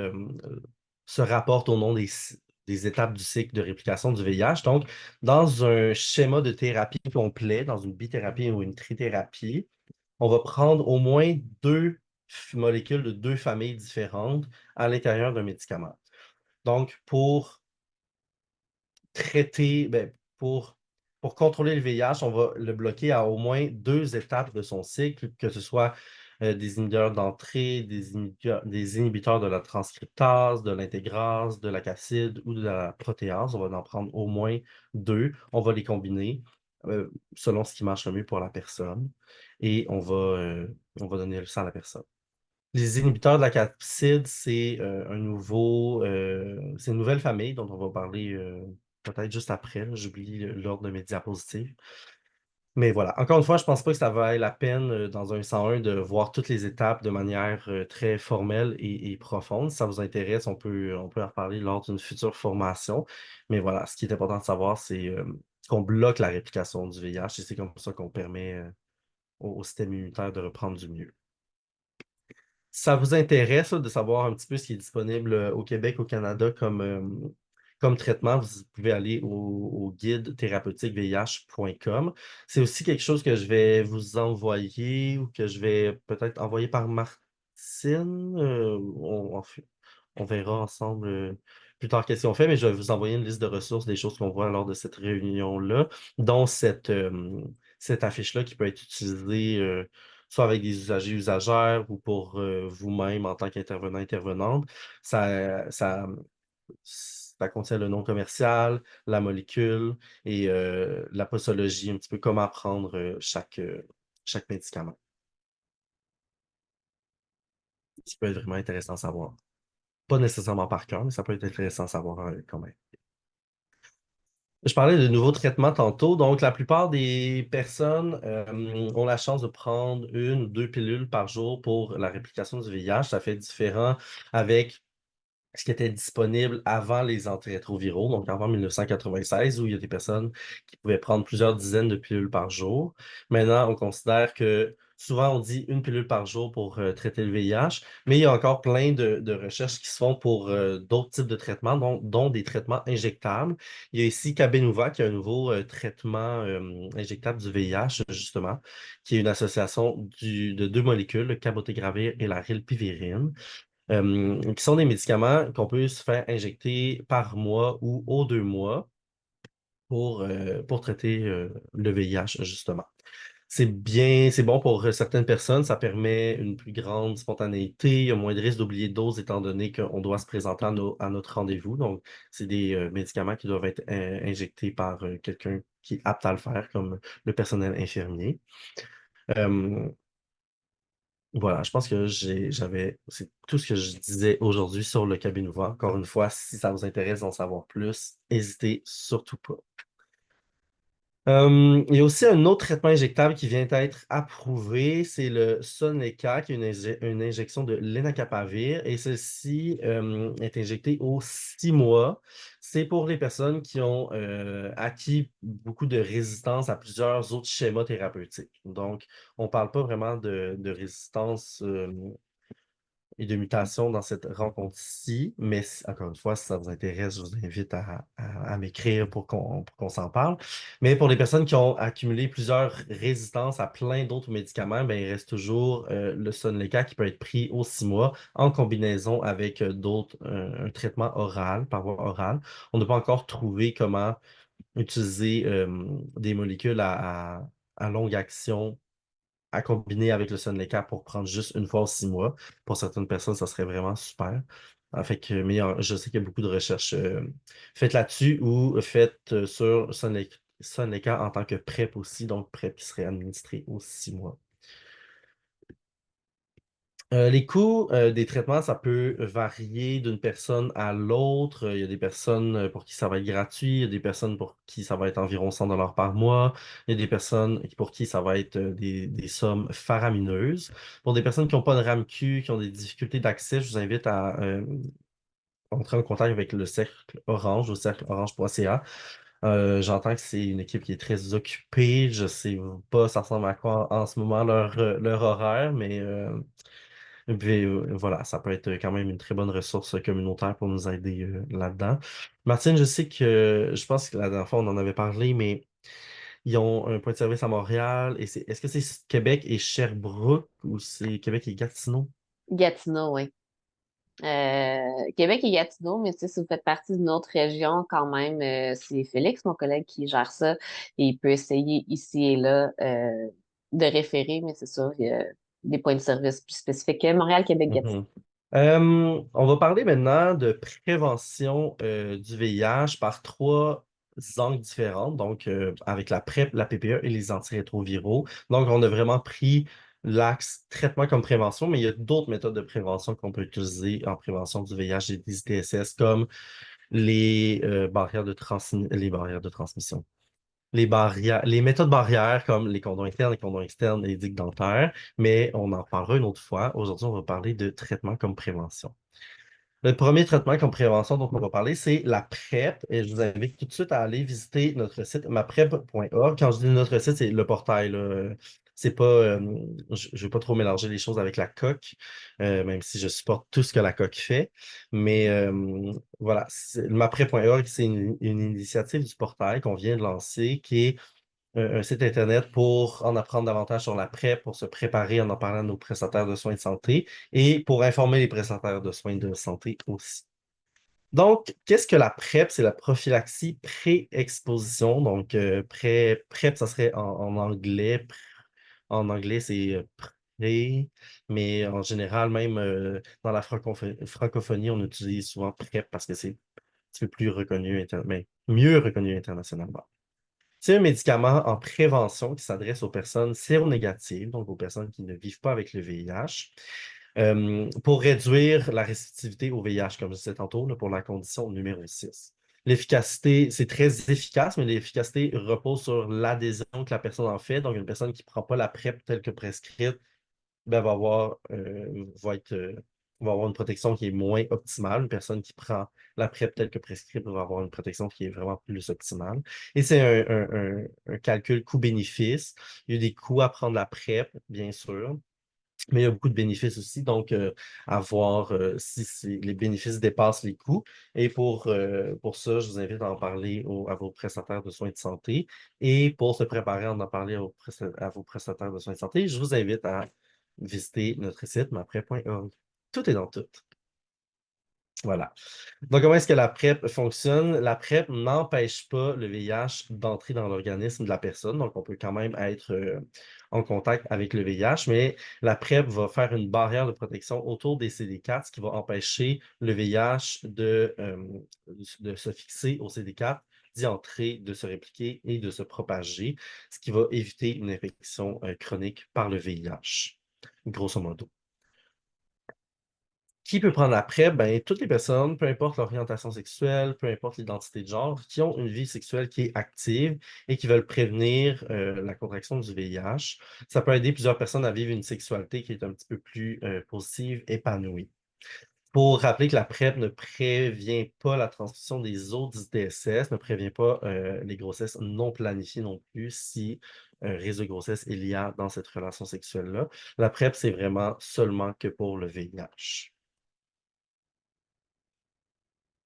se rapporte au nom des étapes du cycle de réplication du VIH. Donc, dans un schéma de thérapie complet, dans une bithérapie ou une trithérapie, on va prendre au moins 2 molécules de 2 familles différentes à l'intérieur d'un médicament. Donc, pour traiter, pour contrôler le VIH, on va le bloquer à au moins 2 étapes de son cycle, que ce soit des inhibiteurs d'entrée, des inhibiteurs de la transcriptase, de l'intégrase, de la capside ou de la protéase. On va en prendre au moins 2. On va les combiner selon ce qui marche le mieux pour la personne et on va donner le sang à la personne. Les inhibiteurs de la capside, c'est une nouvelle famille dont on va parler peut-être juste après. J'oublie l'ordre de mes diapositives. Mais voilà, encore une fois, je pense pas que ça vaille la peine dans un 101 de voir toutes les étapes de manière très formelle et profonde. Si ça vous intéresse, on peut en reparler lors d'une future formation. Mais voilà, ce qui est important de savoir, c'est qu'on bloque la réplication du VIH et c'est comme ça qu'on permet au système immunitaire de reprendre du mieux. Ça vous intéresse là, de savoir un petit peu ce qui est disponible au Québec, au Canada comme traitement, vous pouvez aller au guide thérapeutique VIH.com. C'est aussi quelque chose que je vais vous envoyer ou que je vais peut-être envoyer par Martine. On verra ensemble plus tard qu'est-ce qu'on fait, mais je vais vous envoyer une liste de ressources, des choses qu'on voit lors de cette réunion-là, dont cette affiche-là qui peut être utilisée soit avec des usagers, usagères ou pour vous-même en tant qu'intervenant, intervenante. Ça contient le nom commercial, la molécule et la posologie, un petit peu comment prendre chaque médicament. Ce qui peut être vraiment intéressant à savoir. Pas nécessairement par cœur, mais ça peut être intéressant à savoir quand même. Je parlais de nouveaux traitements tantôt. Donc, la plupart des personnes ont la chance de prendre 1 ou 2 pilules par jour pour la réplication du VIH. Ça fait différent avec ce qui était disponible avant les antirétroviraux, donc avant 1996, où il y a des personnes qui pouvaient prendre plusieurs dizaines de pilules par jour. Maintenant, on considère que souvent on dit 1 pilule par jour pour traiter le VIH, mais il y a encore plein de recherches qui se font pour d'autres types de traitements, dont des traitements injectables. Il y a ici Cabenuva, qui est un nouveau traitement injectable du VIH, justement, qui est une association de 2 molécules, le cabotegravir et la rilpivirine qui sont des médicaments qu'on peut se faire injecter par mois ou aux 2 mois pour traiter le VIH, justement. C'est bon pour certaines personnes, ça permet une plus grande spontanéité, il y a moins de risque d'oublier de dose étant donné qu'on doit se présenter à notre rendez-vous. Donc, c'est des médicaments qui doivent être injectés par quelqu'un qui est apte à le faire, comme le personnel infirmier. Euh, voilà, je pense que c'est tout ce que je disais aujourd'hui sur le Cabinuva. Encore une fois, si ça vous intéresse d'en savoir plus, n'hésitez surtout pas. Il y a aussi un autre traitement injectable qui vient d'être approuvé, c'est le Sonleca, qui est une injection de lenacapavir, et celle-ci est injectée aux 6 mois. C'est pour les personnes qui ont acquis beaucoup de résistance à plusieurs autres schémas thérapeutiques. Donc, on ne parle pas vraiment de résistance et de mutations dans cette rencontre-ci. Mais encore une fois, si ça vous intéresse, je vous invite à m'écrire pour qu'on s'en parle. Mais pour les personnes qui ont accumulé plusieurs résistances à plein d'autres médicaments, ben, il reste toujours le Sonleca qui peut être pris aux 6 mois en combinaison avec un traitement oral, par voie orale. On n'a pas encore trouvé comment utiliser des molécules à longue action à combiner avec le Sunleca pour prendre juste une fois aux 6 mois. Pour certaines personnes, ça serait vraiment super. Mais je sais qu'il y a beaucoup de recherches faites là-dessus ou faites sur Sunleca en tant que PrEP aussi, donc PrEP qui serait administré aux 6 mois. Les coûts des traitements, ça peut varier d'une personne à l'autre. Il y a des personnes pour qui ça va être gratuit, il y a des personnes pour qui ça va être environ 100 $ par mois, il y a des personnes pour qui ça va être des sommes faramineuses. Pour des personnes qui n'ont pas de RAMQ, qui ont des difficultés d'accès, je vous invite à entrer en contact avec le Cercle Orange, au cercleorange.ca. J'entends que c'est une équipe qui est très occupée. Je sais pas ça ressemble à quoi en ce moment leur horaire, mais puis, voilà, ça peut être quand même une très bonne ressource communautaire pour nous aider là-dedans. Martine, je sais que je pense que la dernière fois, on en avait parlé, mais ils ont un point de service à Montréal. Et est-ce que c'est Québec et Sherbrooke ou c'est Québec et Gatineau? Gatineau, oui. Québec et Gatineau, mais tu sais, si vous faites partie d'une autre région, quand même, c'est Félix, mon collègue, qui gère ça, et il peut essayer ici et là de référer, mais c'est sûr, il y a des points de service plus spécifiques que Montréal, Québec, Gatineau. Mhm. On va parler maintenant de prévention du VIH par trois angles différents, donc avec la PrEP, la PPE et les antirétroviraux. Donc, on a vraiment pris l'axe traitement comme prévention, mais il y a d'autres méthodes de prévention qu'on peut utiliser en prévention du VIH et des ITSS, comme les barrières de transmission. Les méthodes barrières comme les condoms internes, les condoms externes et les digues dentaires, mais on en parlera une autre fois. Aujourd'hui, on va parler de traitement comme prévention. Le premier traitement comme prévention dont on va parler, c'est la PrEP. Et je vous invite tout de suite à aller visiter notre site maprep.org. Quand je dis notre site, c'est le portail, là. C'est pas, je ne vais pas trop mélanger les choses avec la coque, même si je supporte tout ce que la coque fait. Mais voilà, maprep.org, c'est une initiative du portail qu'on vient de lancer qui est un site Internet pour en apprendre davantage sur la PrEP, pour se préparer en parlant à nos prestataires de soins de santé et pour informer les prestataires de soins de santé aussi. Donc, qu'est-ce que la PrEP? C'est la prophylaxie pré-exposition. Donc, PrEP, ça serait en anglais. En anglais, c'est pré, mais en général, même dans la francophonie, on utilise souvent PrEP parce que c'est un petit peu plus reconnu, mais mieux reconnu internationalement. C'est un médicament en prévention qui s'adresse aux personnes séronégatives, donc aux personnes qui ne vivent pas avec le VIH, pour réduire la récidivisité au VIH, comme je disais tantôt, là, pour la condition numéro 6. L'efficacité, c'est très efficace, mais l'efficacité repose sur l'adhésion que la personne en fait. Donc, une personne qui ne prend pas la PrEP telle que prescrite ben, va avoir une protection qui est moins optimale. Une personne qui prend la PrEP telle que prescrite va avoir une protection qui est vraiment plus optimale. Et c'est un calcul coût-bénéfice. Il y a des coûts à prendre la PrEP, bien sûr. Mais il y a beaucoup de bénéfices aussi, donc à voir si les bénéfices dépassent les coûts. Et pour ça, je vous invite à en parler à vos prestataires de soins de santé. Et pour se préparer à en parler à vos prestataires de soins de santé, je vous invite à visiter notre site maprep.org. Tout est dans tout. Voilà. Donc, comment est-ce que la PrEP fonctionne? La PrEP n'empêche pas le VIH d'entrer dans l'organisme de la personne. Donc, on peut quand même être en contact avec le VIH, mais la PrEP va faire une barrière de protection autour des CD4, ce qui va empêcher le VIH de se fixer au CD4, d'y entrer, de se répliquer et de se propager, ce qui va éviter une infection chronique par le VIH, grosso modo. Qui peut prendre la PrEP? Ben, toutes les personnes, peu importe l'orientation sexuelle, peu importe l'identité de genre, qui ont une vie sexuelle qui est active et qui veulent prévenir la contraction du VIH. Ça peut aider plusieurs personnes à vivre une sexualité qui est un petit peu plus positive, épanouie. Pour rappeler que la PrEP ne prévient pas la transmission des autres ITSS, ne prévient pas les grossesses non planifiées non plus si un risque de grossesse il y a dans cette relation sexuelle-là. La PrEP, c'est vraiment seulement que pour le VIH.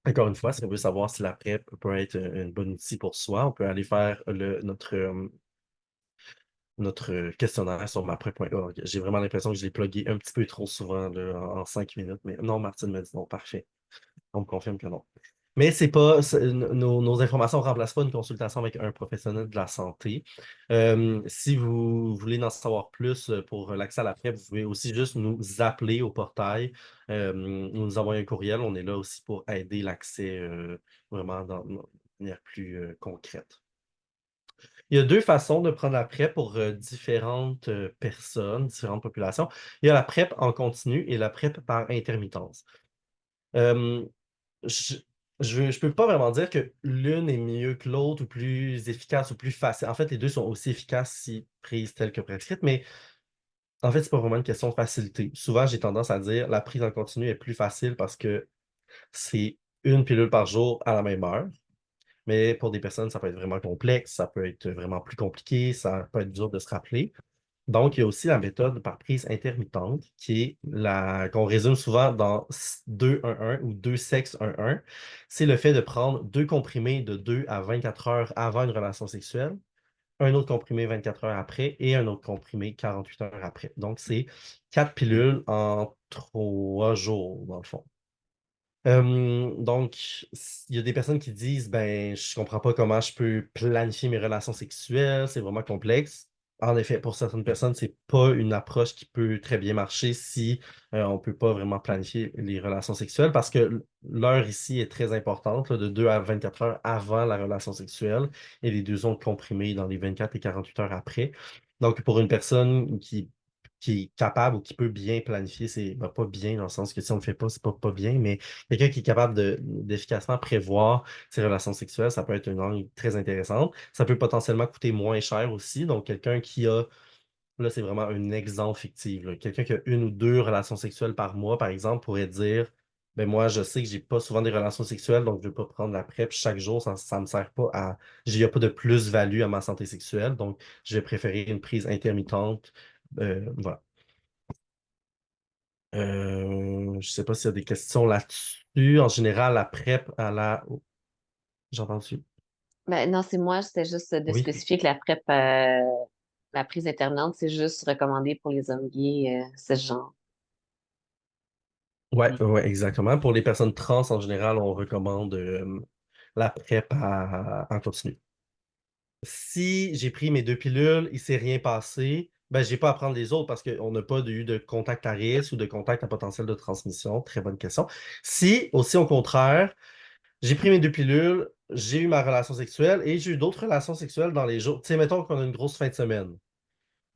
Encore une fois, si on veut savoir si la PrEP peut être un bon outil pour soi, on peut aller faire notre questionnaire sur maprep.org. J'ai vraiment l'impression que je l'ai plugué un petit peu trop souvent là, en 5 minutes, mais non, Martine me dit non, parfait. On me confirme que non. Mais nos informations ne remplacent pas une consultation avec un professionnel de la santé. Si vous voulez en savoir plus pour l'accès à la PrEP, vous pouvez aussi juste nous appeler au portail, nous envoyer un courriel. On est là aussi pour aider l'accès vraiment de manière plus concrète. Il y a deux façons de prendre la PrEP pour différentes personnes, différentes populations. Il y a la PrEP en continu et la PrEP par intermittence. Euh, je je peux pas vraiment dire que l'une est mieux que l'autre ou plus efficace ou plus facile. En fait, les deux sont aussi efficaces si prises telles que prescrites, mais en fait, c'est pas vraiment une question de facilité. Souvent, j'ai tendance à dire la prise en continu est plus facile parce que c'est une pilule par jour à la même heure. Mais pour des personnes, ça peut être vraiment complexe, ça peut être vraiment plus compliqué, ça peut être dur de se rappeler. Donc, il y a aussi la méthode par prise intermittente, qui est qu'on résume souvent dans 2-1-1 ou 2-sexe-1-1. C'est le fait de prendre deux comprimés de 2 à 24 heures avant une relation sexuelle, un autre comprimé 24 heures après et un autre comprimé 48 heures après. Donc, c'est 4 pilules en 3 jours, dans le fond. Donc, il y a des personnes qui disent, ben, je comprends pas comment je peux planifier mes relations sexuelles, c'est vraiment complexe. En effet, pour certaines personnes, c'est pas une approche qui peut très bien marcher si on peut pas vraiment planifier les relations sexuelles parce que l'heure ici est très importante, là, de 2 à 24 heures avant la relation sexuelle et les 2 ondes comprimées dans les 24 et 48 heures après. Donc, pour une personne qui est capable ou qui peut bien planifier, c'est ben, pas bien dans le sens que si on le fait pas, c'est pas bien, mais quelqu'un qui est capable d'efficacement prévoir ses relations sexuelles, ça peut être une angle très intéressante. Ça peut potentiellement coûter moins cher aussi. Donc, quelqu'un qui a, là, c'est vraiment un exemple fictif, là. Quelqu'un qui a 1 ou 2 relations sexuelles par mois, par exemple, pourrait dire, ben moi, je sais que j'ai pas souvent des relations sexuelles, donc je ne veux pas prendre la PrEP chaque jour. Ça me sert pas à, il n'y a pas de plus-value à ma santé sexuelle, donc je vais préférer une prise intermittente. Voilà. Je sais pas s'il y a des questions là-dessus. En général, la PrEP à la. Oh, j'entends-tu? Ben, non, c'est moi, c'était juste de Oui. spécifier que la PrEP, la prise intermitente, c'est juste recommandé pour les hommes gays, ce genre. Ouais, ouais, exactement. Pour les personnes trans, en général, on recommande la PrEP en continu. Si j'ai pris mes 2 pilules, il s'est rien passé, ben j'ai pas à prendre les autres parce qu'on n'a pas eu de contact à risque ou de contact à potentiel de transmission. Très bonne question. Si, aussi au contraire, j'ai pris mes 2 pilules, j'ai eu ma relation sexuelle et j'ai eu d'autres relations sexuelles dans les jours. Tu sais, mettons qu'on a une grosse fin de semaine.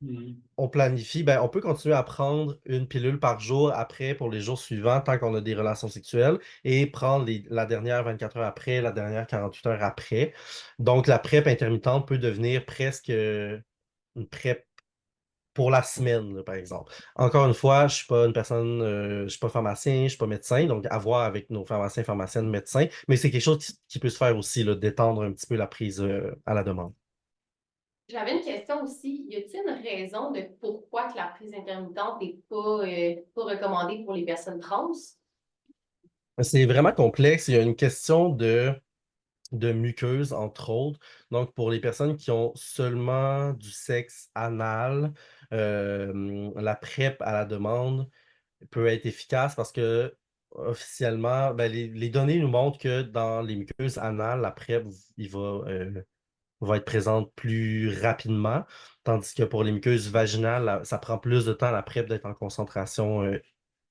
Mhm. On planifie, ben, on peut continuer à prendre une pilule par jour après pour les jours suivants tant qu'on a des relations sexuelles et prendre la dernière 24 heures après, la dernière 48 heures après. Donc, la PrEP intermittente peut devenir presque une PrEP pour la semaine, là, par exemple. Encore une fois, je suis pas une personne, je suis pas pharmacien, je suis pas médecin, donc à voir avec nos pharmaciens, pharmaciennes, médecins, mais c'est quelque chose qui peut se faire aussi, là, d'étendre un petit peu la prise à la demande. J'avais une question aussi. Y a-t-il une raison de pourquoi que la prise intermittente n'est pas recommandée pour les personnes trans? C'est vraiment complexe. Il y a une question de muqueuse, entre autres. Donc, pour les personnes qui ont seulement du sexe anal, la PrEP à la demande peut être efficace parce que officiellement, ben, les données nous montrent que dans les muqueuses anales, la PrEP va être présente plus rapidement, tandis que pour les muqueuses vaginales, ça prend plus de temps à la PrEP d'être en concentration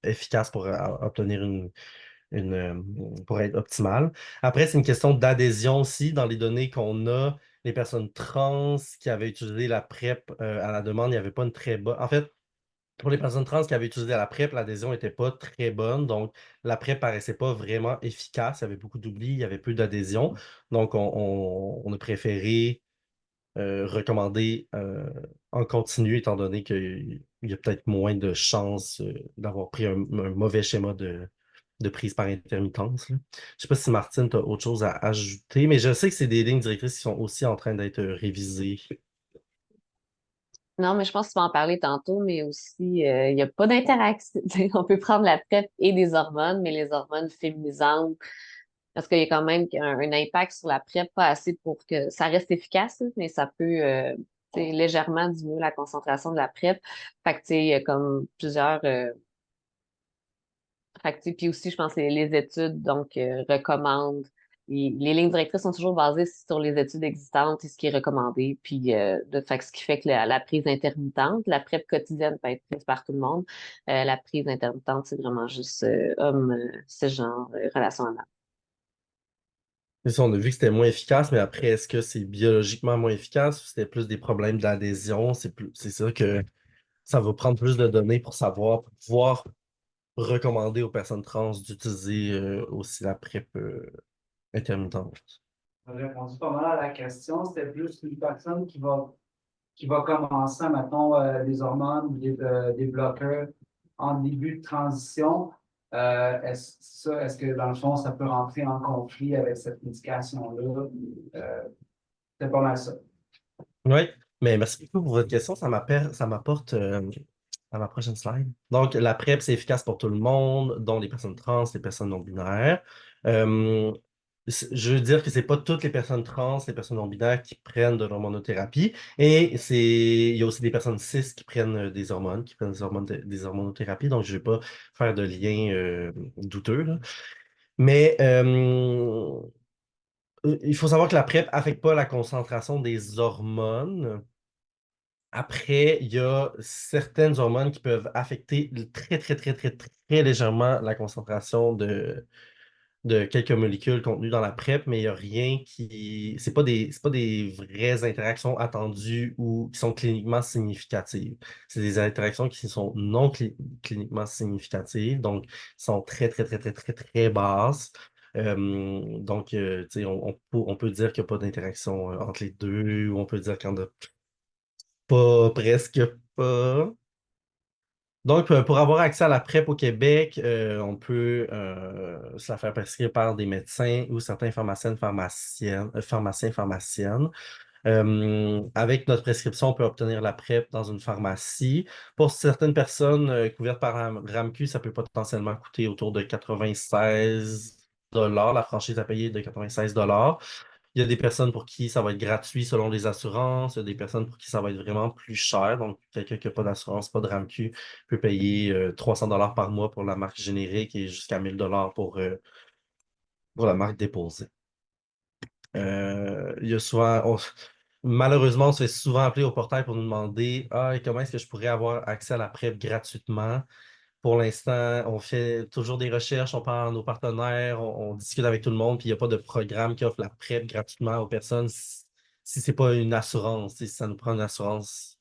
efficace pour obtenir pour être optimale. Après, c'est une question d'adhésion aussi. Dans les données qu'on a, les personnes trans qui avaient utilisé la PrEP à la demande, il n'y avait pas une très bonne. En fait, pour les personnes trans qui avaient utilisé la PrEP, l'adhésion n'était pas très bonne. Donc, la PrEP paraissait pas vraiment efficace. Il y avait beaucoup d'oubli, il y avait peu d'adhésion. Donc, on a préféré recommander en continu, étant donné qu'il y a peut-être moins de chances d'avoir pris un mauvais schéma de prise par intermittence, là. Je sais pas si Martine, tu as autre chose à ajouter, mais je sais que c'est des lignes directrices qui sont aussi en train d'être révisées. Non, mais je pense que tu vas en parler tantôt, mais aussi, il n'y a pas d'interaction. On peut prendre la PrEP et des hormones, mais les hormones féminisantes, parce qu'il y a quand même un impact sur la PrEP, pas assez pour que ça reste efficace, là, mais ça peut tu sais, légèrement diminuer la concentration de la PrEP. Fait que, tu sais, il y a comme plusieurs. Fait que, tu sais, puis aussi, je pense que les études donc recommandent. Les lignes directrices sont toujours basées sur les études existantes et ce qui est recommandé. Puis, fait que ce qui fait que la prise intermittente, la PrEP quotidienne peut être prise par tout le monde. La prise intermittente, c'est vraiment juste homme, ce genre, relation anale. C'est ça, on a vu que c'était moins efficace, mais après, est-ce que c'est biologiquement moins efficace ou c'était plus des problèmes d'adhésion? C'est ça que ça va prendre plus de données pour pouvoir recommander aux personnes trans d'utiliser aussi la PrEP intermittente. J'ai répondu pas mal à la question. C'était plus une personne qui va commencer, mettons, des hormones ou des bloqueurs en début de transition. Est-ce que dans le fond, ça peut rentrer en conflit avec cette médication-là? C'est pas mal ça. Oui, mais merci beaucoup pour votre question. Ça m'apporte à ma prochaine slide. Donc, la PrEP, c'est efficace pour tout le monde, dont les personnes trans, les personnes non-binaires. Euh, je veux dire que c'est pas toutes les personnes trans, les personnes non-binaires qui prennent de l'hormonothérapie. Et il y a aussi des personnes cis qui prennent des hormones, qui prennent des hormonothérapies. Donc, je vais pas faire de lien douteux, là. Mais il faut savoir que la PrEP n'affecte pas la concentration des hormones. Après, il y a certaines hormones qui peuvent affecter très, très, très, très, très légèrement la concentration de quelques molécules contenues dans la PrEP, mais il n'y a rien qui. C'est pas des vraies interactions attendues ou qui sont cliniquement significatives. C'est des interactions qui sont non cliniquement significatives, donc sont très, très, très, très, très, très basses. Donc, tu sais, on peut dire qu'il n'y a pas d'interaction entre les deux, ou on peut dire qu'il n'y en a pas, presque pas. Donc, pour avoir accès à la PrEP au Québec, on peut se la faire prescrire par des médecins ou certains pharmaciens, pharmaciennes. Avec notre prescription, on peut obtenir la PrEP dans une pharmacie. Pour certaines personnes couvertes par RAMQ, ça peut potentiellement coûter autour de 96 $. La franchise à payer est de 96 $. Il y a des personnes pour qui ça va être gratuit selon les assurances. Il y a des personnes pour qui ça va être vraiment plus cher. Donc, quelqu'un qui n'a pas d'assurance, pas de RAMQ, peut payer 300 $ par mois pour la marque générique et jusqu'à 1000 $ pour la marque déposée. Il y a souvent, malheureusement, on se fait souvent appeler au portail pour nous demander comment est-ce que je pourrais avoir accès à la PrEP gratuitement. Pour l'instant, on fait toujours des recherches, on parle à nos partenaires, on discute avec tout le monde, puis il n'y a pas de programme qui offre la PrEP gratuitement aux personnes si ce n'est pas une assurance. Si ça nous prend une assurance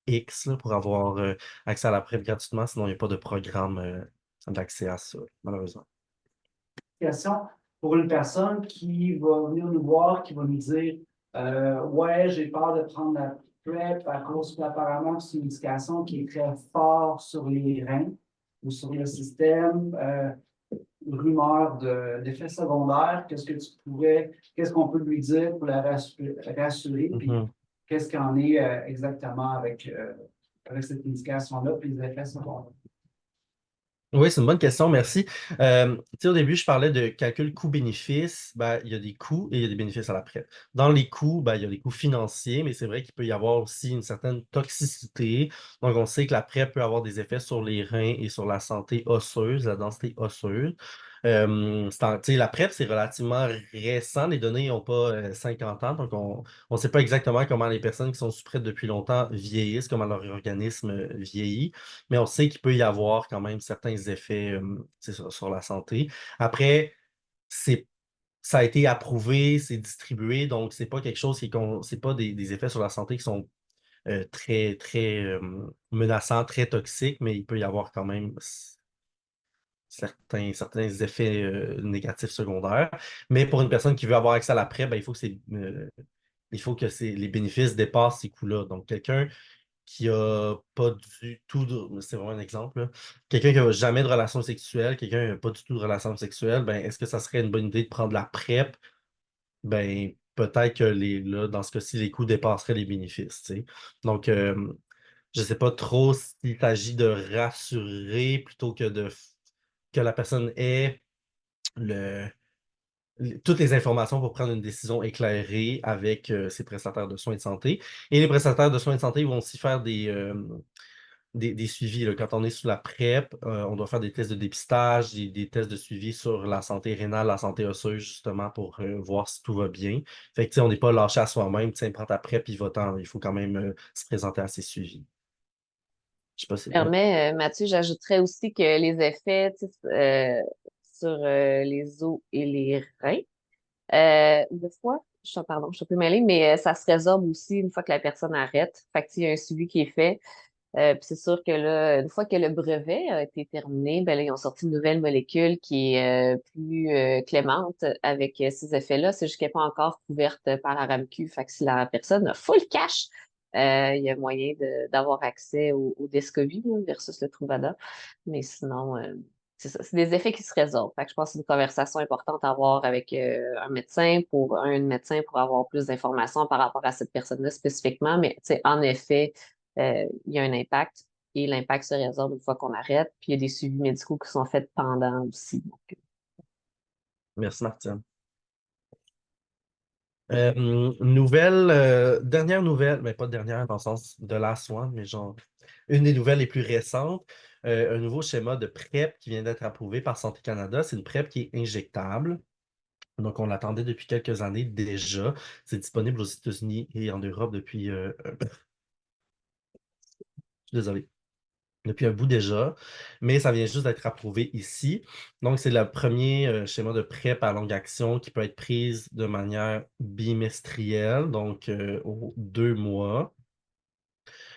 X là, pour avoir accès à la PrEP gratuitement, sinon il n'y a pas de programme d'accès à ça, malheureusement. Question pour une personne qui va venir nous voir, qui va nous dire ouais, j'ai peur de prendre la PrEP à cause qu'apparemment c'est une médication qui est très forte sur les reins ou sur le système, rumeur d'effets secondaires. Qu'est-ce qu'on peut lui dire pour la rassurer, puis qu'est-ce qu'il en est exactement avec cette médication-là, puis les effets secondaires? Oui, c'est une bonne question, merci. Tu sais, au début, je parlais de calcul coût-bénéfice. Ben, il y a des coûts et il y a des bénéfices à la PrEP. Dans les coûts, ben, il y a des coûts financiers, mais c'est vrai qu'il peut y avoir aussi une certaine toxicité. Donc, on sait que la PrEP peut avoir des effets sur les reins et sur la santé osseuse, la densité osseuse. Tu sais, la PrEP, c'est relativement récent. Les données n'ont pas 50 ans, donc on ne sait pas exactement comment les personnes qui sont sous PrEP depuis longtemps vieillissent, comment leur organisme vieillit. Mais on sait qu'il peut y avoir quand même certains effets sur la santé. Après, ça a été approuvé, c'est distribué, donc c'est pas quelque chose c'est pas des effets sur la santé qui sont très, très menaçants, très toxiques, mais il peut y avoir quand même certains effets négatifs secondaires. Mais pour une personne qui veut avoir accès à la PrEP, ben, il faut que les bénéfices dépassent ces coûts-là. Donc, quelqu'un qui a pas du tout c'est vraiment un exemple, là. Quelqu'un qui n'a jamais de relation sexuelle, quelqu'un qui n'a pas du tout de relation sexuelle, ben, est-ce que ça serait une bonne idée de prendre la PrEP? Ben, peut-être que là, dans ce cas-ci, les coûts dépasseraient les bénéfices, tu sais. Donc, je ne sais pas trop s'il s'agit de rassurer plutôt que la personne ait toutes les informations pour prendre une décision éclairée avec ses prestataires de soins de santé. Et les prestataires de soins de santé vont aussi faire des suivis, là. Quand on est sous la PrEP, on doit faire des tests de dépistage, des tests de suivi sur la santé rénale, la santé osseuse, justement, pour voir si tout va bien. Fait que, tu sais, on n'est pas lâché à soi-même. Tiens, prends ta PrEP, il faut quand même se présenter à ces suivis. Je sais pas si... ouais. Permet, Mathieu, j'ajouterais aussi que les effets tu sais, sur les os et les reins, des fois, pardon, je suis un peu mêlée, mais ça se résorbe aussi une fois que la personne arrête. Fait que, tu sais, il y a un suivi qui est fait. Puis c'est sûr que là, une fois que le brevet a été terminé, ben là, ils ont sorti une nouvelle molécule qui est plus clémente avec ces effets-là. C'est juste qu'elle n'est pas encore couverte par la RAMQ. Fait que si la personne a full cash, il y a moyen d'avoir accès au Descovy là, versus le Truvada. Mais sinon, c'est ça. C'est des effets qui se résolvent. Fait que je pense que c'est une conversation importante à avoir avec un médecin pour avoir plus d'informations par rapport à cette personne-là spécifiquement. Mais tu sais, en effet, il y a un impact et l'impact se résorbe une fois qu'on arrête. Puis il y a des suivis médicaux qui sont faits pendant aussi. Donc, Merci, Martine. Dernière nouvelle, mais pas dernière dans le sens de last one, mais genre une des nouvelles les plus récentes. un nouveau schéma de PrEP qui vient d'être approuvé par Santé Canada. C'est une PrEP qui est injectable. Donc, on l'attendait depuis quelques années déjà. C'est disponible aux États-Unis et en Europe depuis... désolé. Depuis un bout déjà, mais ça vient juste d'être approuvé ici. Donc, c'est le premier schéma de PrEP à longue action qui peut être prise de manière bimestrielle, donc aux 2 mois,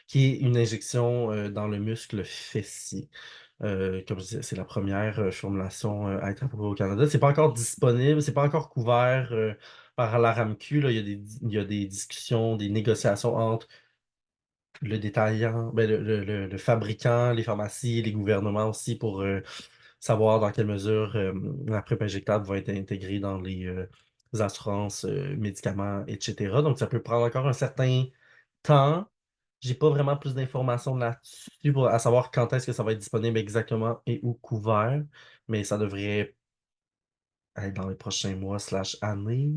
qui est une injection dans le muscle fessier. Comme je disais, c'est la première formulation à être approuvée au Canada. C'est pas encore disponible, c'est pas encore couvert par la RAMQ, là. Il y a des discussions, des négociations entre le détaillant, ben, le fabricant, les pharmacies, les gouvernements aussi pour savoir dans quelle mesure la PrEP injectable va être intégrée dans les assurances, médicaments, etc. Donc, ça peut prendre encore un certain temps. J'ai pas vraiment plus d'informations là-dessus à savoir quand est-ce que ça va être disponible exactement et où couvert, mais ça devrait être dans les prochains mois slash années.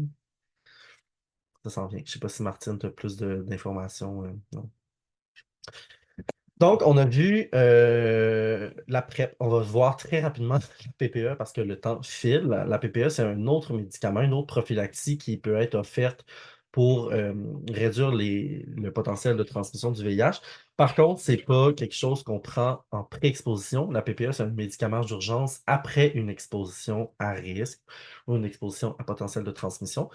Ça s'en vient. Je sais pas si Martine, tu as plus d'informations. Non. Donc, on a vu la PrEP. On va voir très rapidement la PPE parce que le temps file. La PPE, c'est un autre médicament, une autre prophylaxie qui peut être offerte pour réduire le potentiel de transmission du VIH. Par contre, ce n'est pas quelque chose qu'on prend en pré-exposition. La PPE, c'est un médicament d'urgence après une exposition à risque ou une exposition à potentiel de transmission.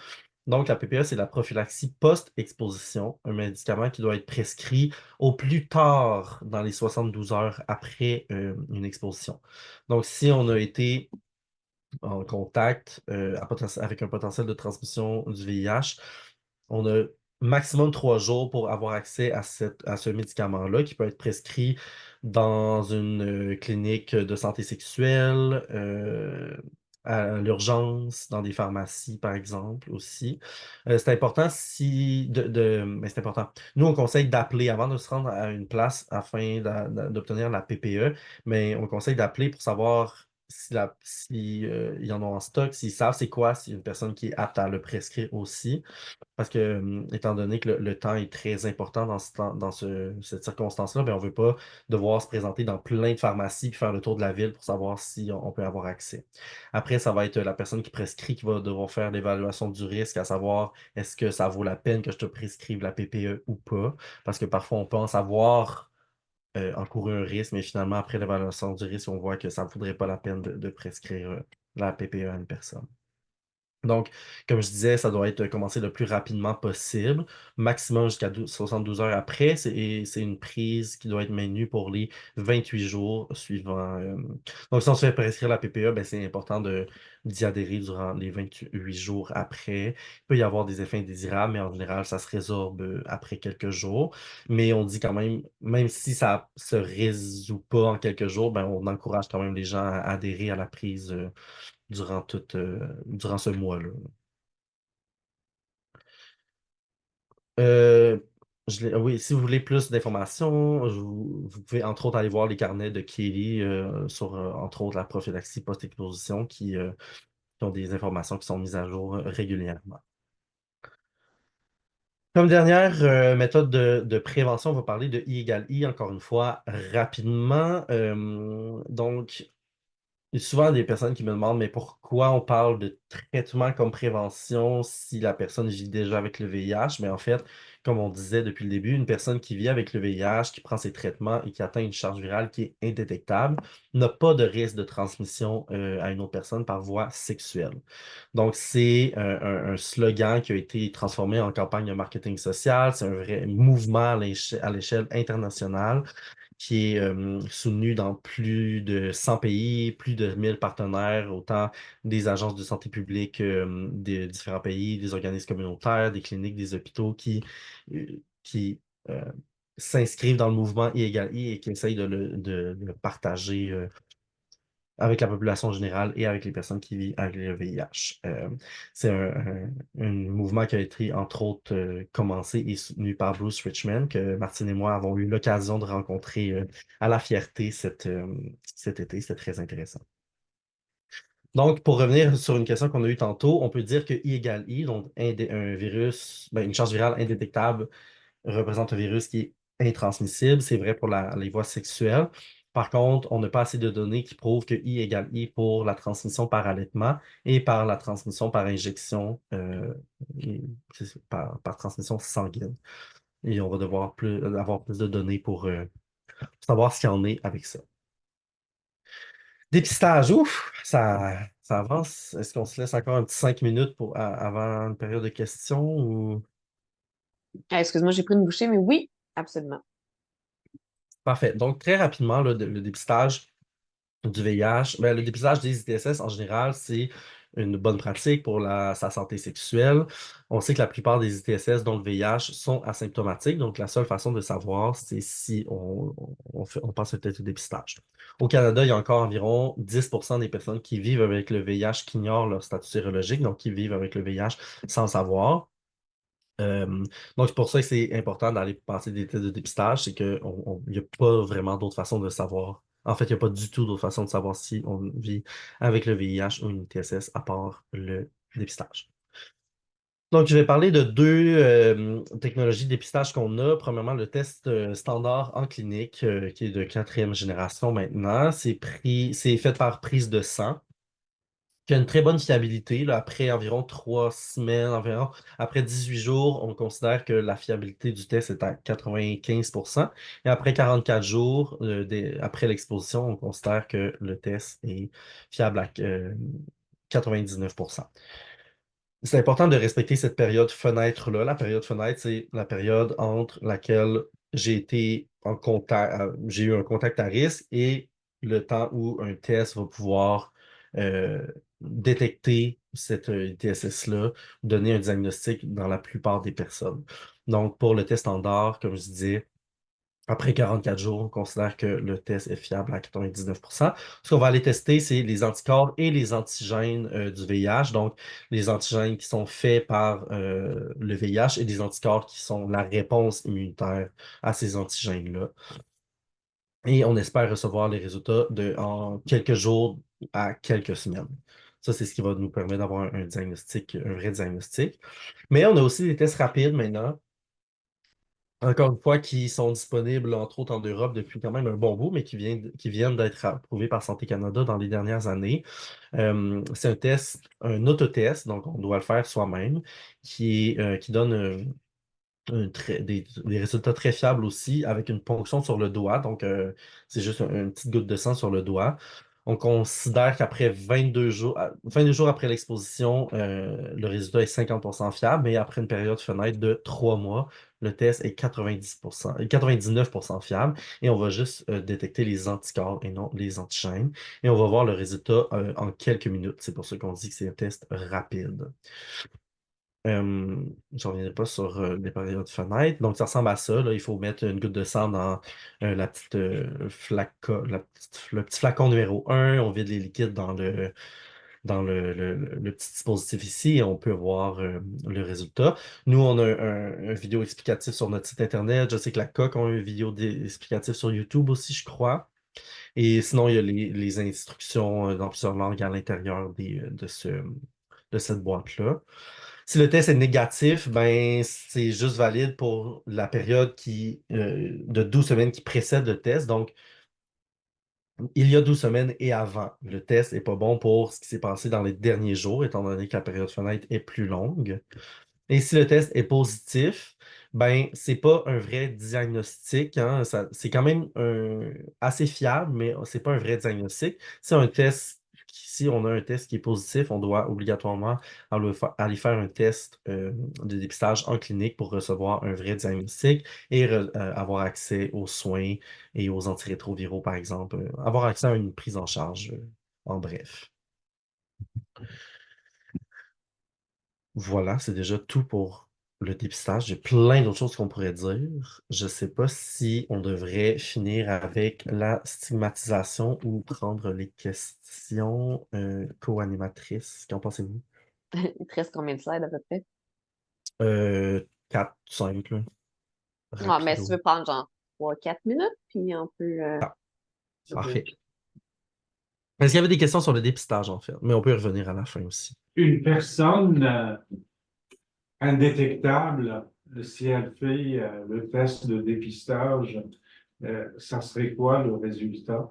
Donc, la PPE, c'est la prophylaxie post-exposition, un médicament qui doit être prescrit au plus tard dans les 72 heures après une exposition. Donc, si on a été en contact avec un potentiel de transmission du VIH, on a maximum 3 jours pour avoir accès à ce médicament-là qui peut être prescrit dans une clinique de santé sexuelle, à l'urgence, dans des pharmacies, par exemple, aussi. C'est important mais c'est important. Nous, on conseille d'appeler avant de se rendre à une place afin d'obtenir la PPE, mais on conseille d'appeler pour savoir si, ils en ont en stock, s'ils savent c'est quoi, si une personne qui est apte à le prescrire aussi. Parce que, étant donné que le temps est très important dans cette circonstance-là, ben, on ne veut pas devoir se présenter dans plein de pharmacies et faire le tour de la ville pour savoir si on peut avoir accès. Après, ça va être la personne qui prescrit qui va devoir faire l'évaluation du risque, à savoir est-ce que ça vaut la peine que je te prescrive la PPE ou pas. Parce que parfois, on pense avoir encouru un risque, mais finalement, après l'évaluation du risque, on voit que ça ne vaudrait pas la peine de prescrire la PPE à une personne. Donc, comme je disais, ça doit être commencé le plus rapidement possible, maximum jusqu'à 72 heures après. C'est une prise qui doit être maintenue pour les 28 jours suivants. Donc, si on se fait prescrire la PPE, ben, c'est important d'y adhérer durant les 28 jours après. Il peut y avoir des effets indésirables, mais en général, ça se résorbe après quelques jours. Mais on dit quand même si ça se résout pas en quelques jours, ben, on encourage quand même les gens à adhérer à la prise durant ce mois-là. Euh, oui, si vous voulez plus d'informations, vous pouvez entre autres aller voir les carnets de Kelly sur, entre autres, la prophylaxie post-exposition qui ont des informations qui sont mises à jour régulièrement. Comme dernière méthode de prévention, on va parler de I égale I, encore une fois, rapidement. Donc, il y a souvent des personnes qui me demandent, mais pourquoi on parle de traitement comme prévention si la personne vit déjà avec le VIH? Mais en fait, comme on disait depuis le début, une personne qui vit avec le VIH, qui prend ses traitements et qui atteint une charge virale qui est indétectable, n'a pas de risque de transmission à une autre personne par voie sexuelle. Donc, c'est un slogan qui a été transformé en campagne de marketing social. C'est un vrai mouvement à l'échelle internationale qui est soutenu dans plus de 100 pays, plus de 1000 partenaires, autant des agences de santé publique des différents pays, des organismes communautaires, des cliniques, des hôpitaux qui euh, s'inscrivent dans le mouvement I égale I et qui essayent de le partager avec la population générale et avec les personnes qui vivent avec le VIH. C'est un mouvement qui a été, entre autres, commencé et soutenu par Bruce Richmond, que Martine et moi avons eu l'occasion de rencontrer à la Fierté cet été. C'était très intéressant. Donc, pour revenir sur une question qu'on a eue tantôt, on peut dire que I égale I, donc un virus, une charge virale indétectable représente un virus qui est intransmissible. C'est vrai pour les voies sexuelles. Par contre, on n'a pas assez de données qui prouvent que I égale I pour la transmission par allaitement et par la transmission par injection, par transmission sanguine. Et on va devoir avoir plus de données pour savoir ce qu'il y en est avec ça. Dépistage, ouf, ça avance. Est-ce qu'on se laisse encore un petit 5 minutes avant une période de questions ou... Excuse-moi, j'ai pris une bouchée, mais oui, absolument. Parfait. Donc, très rapidement, là, le dépistage du VIH, le dépistage des ITSS en général, c'est une bonne pratique pour sa santé sexuelle. On sait que la plupart des ITSS, dont le VIH, sont asymptomatiques. Donc, la seule façon de savoir, c'est si on passe peut-être au dépistage. Au Canada, il y a encore environ 10% des personnes qui vivent avec le VIH qui ignorent leur statut sérologique, donc qui vivent avec le VIH sans savoir. Donc, c'est pour ça que c'est important d'aller passer des tests de dépistage, c'est qu'il n'y a pas vraiment d'autre façon de savoir. En fait, il n'y a pas du tout d'autre façon de savoir si on vit avec le VIH ou une ITSS à part le dépistage. Donc, je vais parler de deux technologies de dépistage qu'on a. Premièrement, le test standard en clinique, qui est de 4e génération maintenant. C'est fait par prise de sang, qui a une très bonne fiabilité. Là, après environ 3 semaines, après 18 jours, on considère que la fiabilité du test est à 95%. Et après 44 jours, après l'exposition, on considère que le test est fiable à 99%. C'est important de respecter cette période fenêtre-là. La période fenêtre, c'est la période entre laquelle j'ai été en contact, j'ai eu un contact à risque et le temps où un test va pouvoir détecter cette ITSS-là, donner un diagnostic dans la plupart des personnes. Donc, pour le test standard, comme je disais, après 44 jours, on considère que le test est fiable à 99%. Ce qu'on va aller tester, c'est les anticorps et les antigènes du VIH. Donc, les antigènes qui sont faits par le VIH et les anticorps qui sont la réponse immunitaire à ces antigènes-là. Et on espère recevoir les résultats en quelques jours à quelques semaines. Ça, c'est ce qui va nous permettre d'avoir un diagnostic, un vrai diagnostic. Mais on a aussi des tests rapides maintenant, encore une fois, qui sont disponibles, entre autres en Europe, depuis quand même un bon bout, mais qui viennent d'être approuvés par Santé Canada dans les dernières années. C'est un test, un autotest, donc on doit le faire soi-même, qui donne des résultats très fiables aussi, avec une ponction sur le doigt. Donc, c'est juste une petite goutte de sang sur le doigt. On considère qu'après 22 jours après l'exposition, le résultat est 50% fiable, mais après une période fenêtre de 3 mois, le test est 99% fiable et on va juste détecter les anticorps et non les antigènes. Et on va voir le résultat en quelques minutes. C'est pour ça qu'on dit que c'est un test rapide. Je ne reviendrai pas sur les périodes fenêtres. Donc, ça ressemble à ça. Là. Il faut mettre une goutte de sang dans le petit flacon numéro 1. On vide les liquides dans le petit dispositif ici et on peut voir le résultat. Nous, on a un vidéo explicatif sur notre site Internet. Je sais que la COQ a une vidéo explicative sur YouTube aussi, je crois. Et sinon, il y a les instructions dans plusieurs langues à l'intérieur de cette boîte-là. Si le test est négatif, ben, c'est juste valide pour la période de 12 semaines qui précède le test. Donc, il y a 12 semaines et avant. Le test n'est pas bon pour ce qui s'est passé dans les derniers jours, étant donné que la période fenêtre est plus longue. Et si le test est positif, ben, c'est pas un vrai diagnostic, hein. C'est quand même assez fiable, mais c'est pas un vrai diagnostic. Si on a un test qui est positif, on doit obligatoirement aller faire un test de dépistage en clinique pour recevoir un vrai diagnostic et avoir accès aux soins et aux antirétroviraux, par exemple. Avoir accès à une prise en charge, en bref. Voilà, c'est déjà tout pour le dépistage. J'ai plein d'autres choses qu'on pourrait dire. Je ne sais pas si on devrait finir avec la stigmatisation ou prendre les questions co-animatrices. Qu'en pensez-vous? Il te reste combien de slides à peu près? 4, 5, là. Ah, mais si Rapido. tu veux prendre genre 3-4 minutes, puis on peut. Ah, parfait. Est-ce qu'il y avait des questions sur le dépistage, en fait? Mais on peut y revenir à la fin aussi. Une personne indétectable, si elle fait le test de dépistage, ça serait quoi le résultat?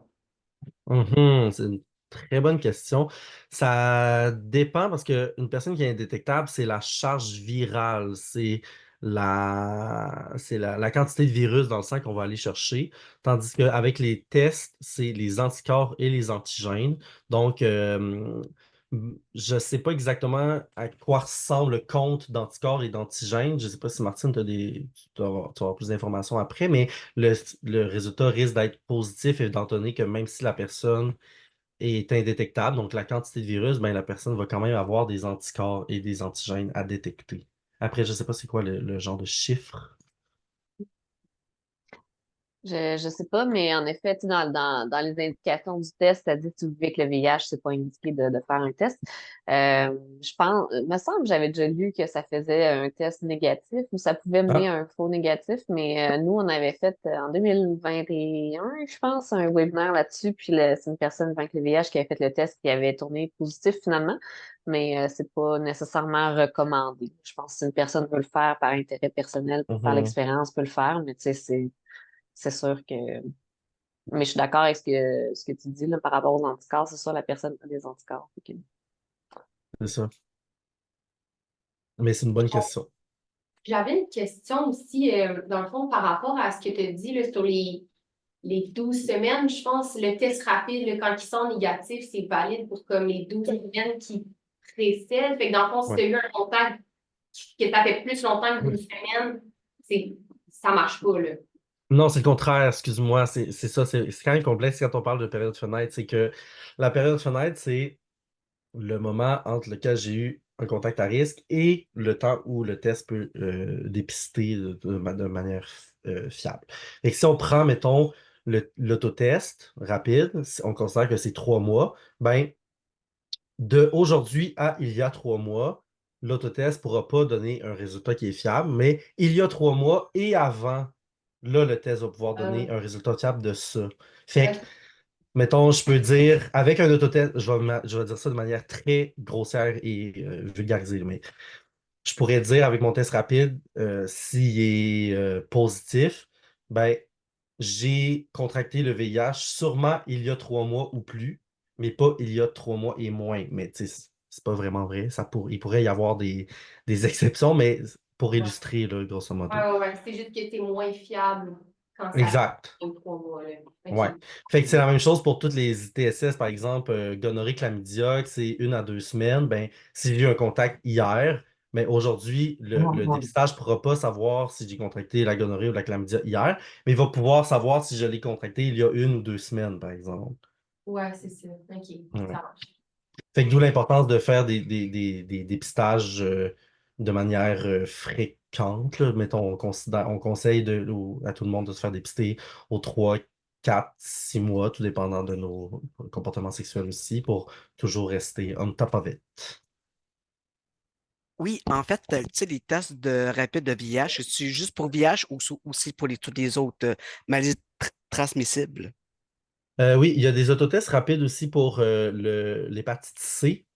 C'est une très bonne question. Ça dépend parce qu'une personne qui est indétectable, c'est la charge virale, c'est la quantité de virus dans le sang qu'on va aller chercher. Tandis qu'avec les tests, c'est les anticorps et les antigènes. Donc, je ne sais pas exactement à quoi ressemble le compte d'anticorps et d'antigènes. Je ne sais pas si Martine, tu vas avoir plus d'informations après, mais le, le résultat risque d'être positif étant donné que même si la personne est indétectable, donc la quantité de virus, ben, la personne va quand même avoir des anticorps et des antigènes à détecter. Après, je ne sais pas c'est quoi le genre de chiffre. Je sais pas, mais en effet, tu sais, dans les indications du test, ça dit que tu vis avec le VIH, c'est pas indiqué de faire un test. Je pense, me semble que j'avais déjà lu que ça faisait un test négatif ou ça pouvait mener Ah, à un faux négatif, mais nous, on avait fait en 2021, je pense, un webinaire là-dessus, puis c'est une personne vivant avec le VIH qui avait fait le test qui avait tourné positif finalement, mais c'est pas nécessairement recommandé. Je pense que si une personne veut le faire par intérêt personnel, pour faire mhm, l'expérience, peut le faire, mais tu sais, c'est sûr que. Mais je suis d'accord avec ce que tu dis là, par rapport aux anticorps. C'est sûr, la personne a des anticorps. Ok. c'est ça. Mais c'est une bonne question. J'avais une question aussi, dans le fond, par rapport à ce que tu as dit là, sur les 12 semaines. Je pense le test rapide, là, quand il sort négatif, c'est valide pour comme les 12 semaines qui précèdent. Fait que dans le fond, si Ouais. tu as eu un contact que ça fait plus longtemps que 12 semaines, ça marche pas, là. Non, c'est le contraire, excuse-moi. C'est ça, c'est quand même complexe quand on parle de période fenêtre. C'est que la période fenêtre, c'est le moment entre lequel j'ai eu un contact à risque et le temps où le test peut dépister de manière fiable. Et si on prend, mettons, l'autotest rapide, si on considère que c'est 3 mois, ben, de aujourd'hui à il y a 3 mois, l'autotest ne pourra pas donner un résultat qui est fiable, mais il y a 3 mois et avant, là, le test va pouvoir donner un résultat fiable de ça. Fait que, Ok. mettons, je peux dire, avec un autotest, je vais dire ça de manière très grossière et vulgarisée, mais je pourrais dire avec mon test rapide, s'il est positif, ben, j'ai contracté le VIH sûrement il y a 3 mois ou plus, mais pas il y a 3 mois et moins. Mais tu sais, c'est pas vraiment vrai. Il pourrait y avoir des exceptions, mais pour Ouais, illustrer, là, grosso modo. ouais. C'est juste que c'est moins fiable quand ça fait Exact. 3 mois, là. Ouais. Ok. Fait que c'est la même chose pour toutes les ITSS, par exemple, gonorrhée, chlamydia, que c'est 1 à 2 semaines. Ben, si j'ai eu un contact hier, mais aujourd'hui, le dépistage ne pourra pas savoir si j'ai contracté la gonorrhée ou la chlamydia hier, mais il va pouvoir savoir si je l'ai contracté il y a 1 ou 2 semaines, par exemple. Ouais, c'est ça. OK, Ouais. ça marche. Fait que d'où l'importance de faire des dépistages de manière fréquente, là. Mettons, on conseille à tout le monde de se faire dépister aux 3, 4, 6 mois, tout dépendant de nos comportements sexuels aussi, pour toujours rester on top of it. Oui, en fait, tu sais, les tests de rapide de VIH, c'est juste pour VIH ou aussi pour toutes les autres maladies transmissibles? Oui, il y a des autotests rapides aussi pour l'hépatite C,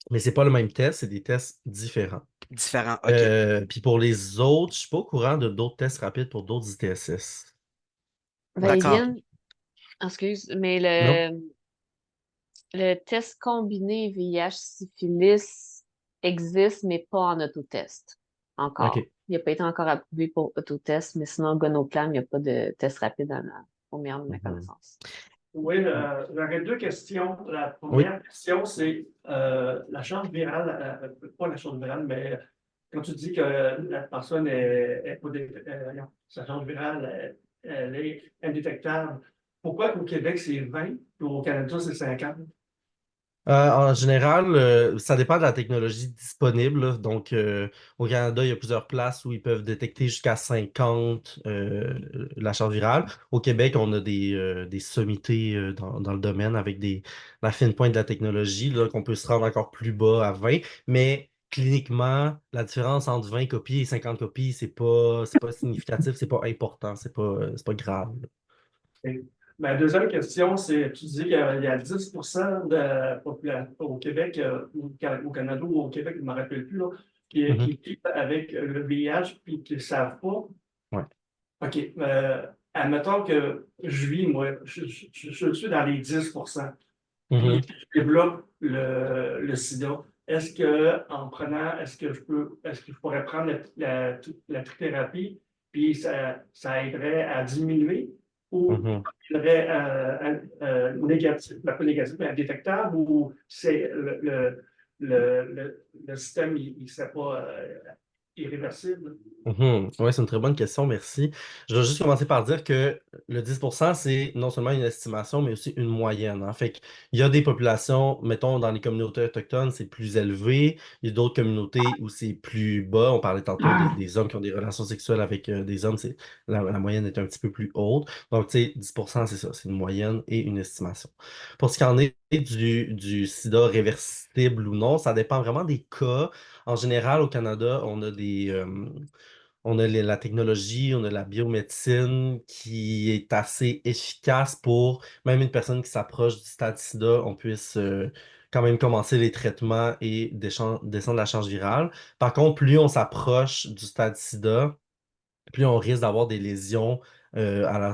mais c'est pas le même test, c'est des tests différents. Différents, OK. Puis pour les autres, je suis pas au courant de d'autres tests rapides pour d'autres ITSS. Ben, ils D'accord. viennent, excuse, mais Non? le test combiné VIH-syphilis existe, mais pas en autotest. Encore. OK. Il n'a pas été encore approuvé pour autotest, mais sinon, Gonoplam, il n'y a pas de test rapide au meilleur de ma Mhm. connaissance. Oui, j'aurais deux questions. La Oui. première question, c'est la charge virale, pas la charge virale, mais quand tu dis que la personne est pas non, sa charge virale, elle est indétectable, pourquoi qu'au Québec, c'est 20 et au Canada, c'est 50? En général, ça dépend de la technologie disponible, là. Donc, au Canada, il y a plusieurs places où ils peuvent détecter jusqu'à 50 la charge virale. Au Québec, on a des sommités dans le domaine avec la fine pointe de la technologie, là, qu'on peut se rendre encore plus bas à 20. Mais cliniquement, la différence entre 20 copies et 50 copies, c'est pas significatif, c'est pas important, c'est pas grave. Et ma deuxième question, c'est, tu dis qu'il y a 10% de la population au Québec, au Canada ou au Québec, je ne me rappelle plus, là, Mhm. qui vivent avec le VIH et qui ne le savent pas. Ouais. OK. admettons que je vis, moi, je suis dans les 10%. Mhm. Puis je développe le sida. Est-ce que je pourrais prendre la trithérapie, puis ça aiderait à diminuer ou Mhm. aiderait négatif, pas négatif, mais indétectable, ou c'est le système, il ne serait pas irréversible? Oui, c'est une très bonne question, merci. Je vais juste commencer par dire que le 10%, c'est non seulement une estimation, mais aussi une moyenne, hein. Fait qu'il y a des populations, mettons, dans les communautés autochtones, c'est plus élevé. Il y a d'autres communautés où c'est plus bas. On parlait tantôt des hommes qui ont des relations sexuelles avec des hommes, la moyenne est un petit peu plus haute. Donc, tu sais, 10%, c'est ça, c'est une moyenne et une estimation. Pour ce qui en est du sida réversible ou non, ça dépend vraiment des cas. En général, au Canada, on a la technologie, on a la biomédecine qui est assez efficace pour, même une personne qui s'approche du stade sida, on puisse quand même commencer les traitements et descendre la charge virale. Par contre, plus on s'approche du stade sida, plus on risque d'avoir des lésions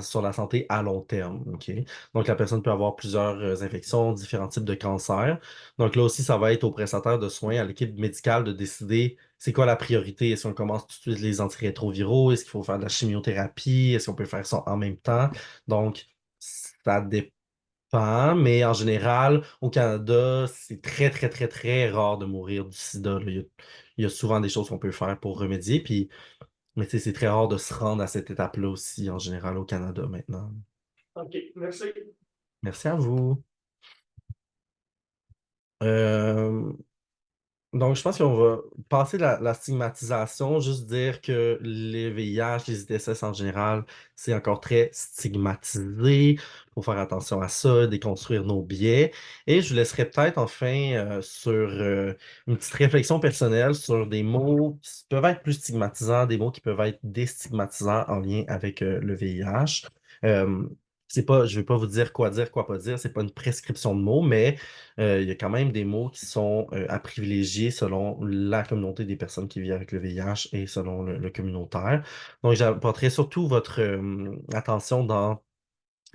sur la santé à long terme. OK? Donc, la personne peut avoir plusieurs infections, différents types de cancers. Donc, là aussi, ça va être au prestataire de soins, à l'équipe médicale de décider c'est quoi la priorité. Est-ce qu'on commence tout de suite les antirétroviraux? Est-ce qu'il faut faire de la chimiothérapie? Est-ce qu'on peut faire ça en même temps? Donc, ça dépend, mais en général, au Canada, c'est très, très, très, très rare de mourir du sida, là. Il y a souvent des choses qu'on peut faire pour remédier. Puis, mais tu sais, c'est très rare de se rendre à cette étape-là aussi, en général, au Canada maintenant. OK, merci. Merci à vous. Euh, donc, je pense qu'on va passer la stigmatisation, juste dire que les VIH, les ITSS en général, c'est encore très stigmatisé. Il faut faire attention à ça, déconstruire nos biais. Et je vous laisserai peut-être enfin sur une petite réflexion personnelle sur des mots qui peuvent être plus stigmatisants, des mots qui peuvent être déstigmatisants en lien avec le VIH. Euh, c'est pas, je ne vais pas vous dire, quoi pas dire, c'est pas une prescription de mots, mais il y a quand même des mots qui sont à privilégier selon la communauté des personnes qui vivent avec le VIH et selon le communautaire. Donc, j'apporterai surtout votre attention dans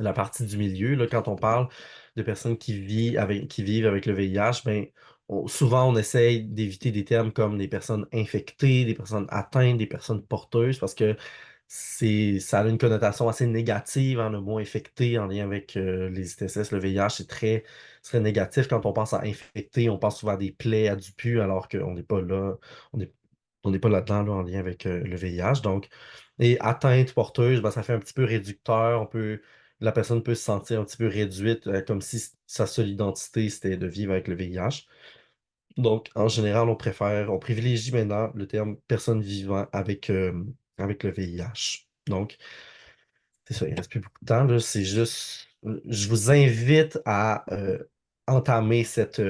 la partie du milieu. Là, quand on parle de personnes qui vivent avec le VIH, ben, souvent on essaye d'éviter des termes comme des personnes infectées, des personnes atteintes, des personnes porteuses, parce que ça a une connotation assez négative, hein, le mot infecté en lien avec les ITSS, le VIH, c'est très négatif. Quand on pense à infecté, on pense souvent à des plaies, à du pu, alors qu'on n'est pas là, on n'est on n'est pas là-dedans là, en lien avec le VIH. Donc, et atteinte porteuse, ben, ça fait un petit peu réducteur. La personne peut se sentir un petit peu réduite, comme si sa seule identité, c'était de vivre avec le VIH. Donc, en général, on privilégie maintenant le terme personne vivant avec le VIH. Donc, c'est ça, il ne reste plus beaucoup de temps, là. C'est juste, je vous invite à entamer cette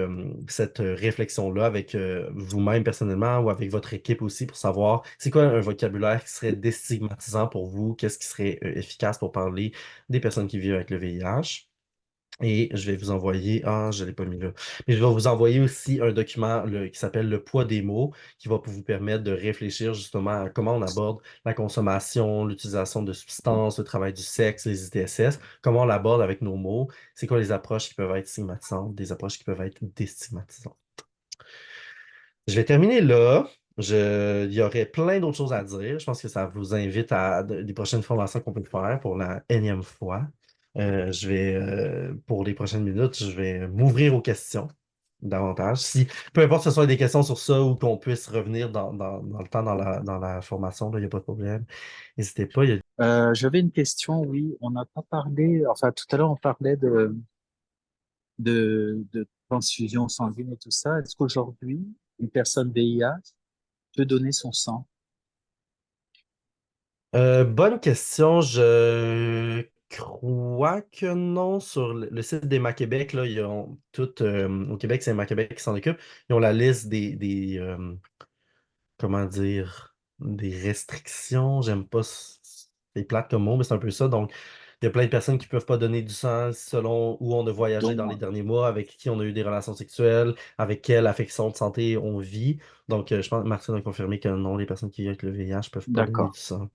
réflexion-là avec vous-même personnellement ou avec votre équipe aussi pour savoir c'est quoi un vocabulaire qui serait déstigmatisant pour vous, qu'est-ce qui serait efficace pour parler des personnes qui vivent avec le VIH. Et je vais vous envoyer, je ne l'ai pas mis là, mais je vais vous envoyer aussi un document qui s'appelle Le poids des mots, qui va vous permettre de réfléchir justement à comment on aborde la consommation, l'utilisation de substances, le travail du sexe, les ITSS, comment on l'aborde avec nos mots, c'est quoi les approches qui peuvent être stigmatisantes, des approches qui peuvent être déstigmatisantes. Je vais terminer là. Il y aurait plein d'autres choses à dire. Je pense que ça vous invite à des prochaines formations qu'on peut faire pour la énième fois. Pour les prochaines minutes, je vais m'ouvrir aux questions davantage. Peu importe que ce soit des questions sur ça ou qu'on puisse revenir dans le temps dans la formation, il n'y a pas de problème. N'hésitez pas. J'avais une question, oui. On n'a pas parlé, enfin tout à l'heure on parlait de transfusion sanguine et tout ça. Est-ce qu'aujourd'hui, une personne VIH peut donner son sang? Bonne question. Je crois que non. Sur le site d'Emma Québec, là, ils ont tout, au Québec, c'est Emma Québec qui s'en occupe. Ils ont la liste comment dire, des restrictions. J'aime pas, c'est plate comme mot, mais c'est un peu ça. Donc, il y a plein de personnes qui peuvent pas donner du sang selon où on a voyagé dans les Donc, derniers mois, avec qui on a eu des relations sexuelles, avec quelle affection de santé on vit. Donc, je pense que Martine a confirmé que non, les personnes qui vivent avec le VIH peuvent pas donner d'accord. du sang.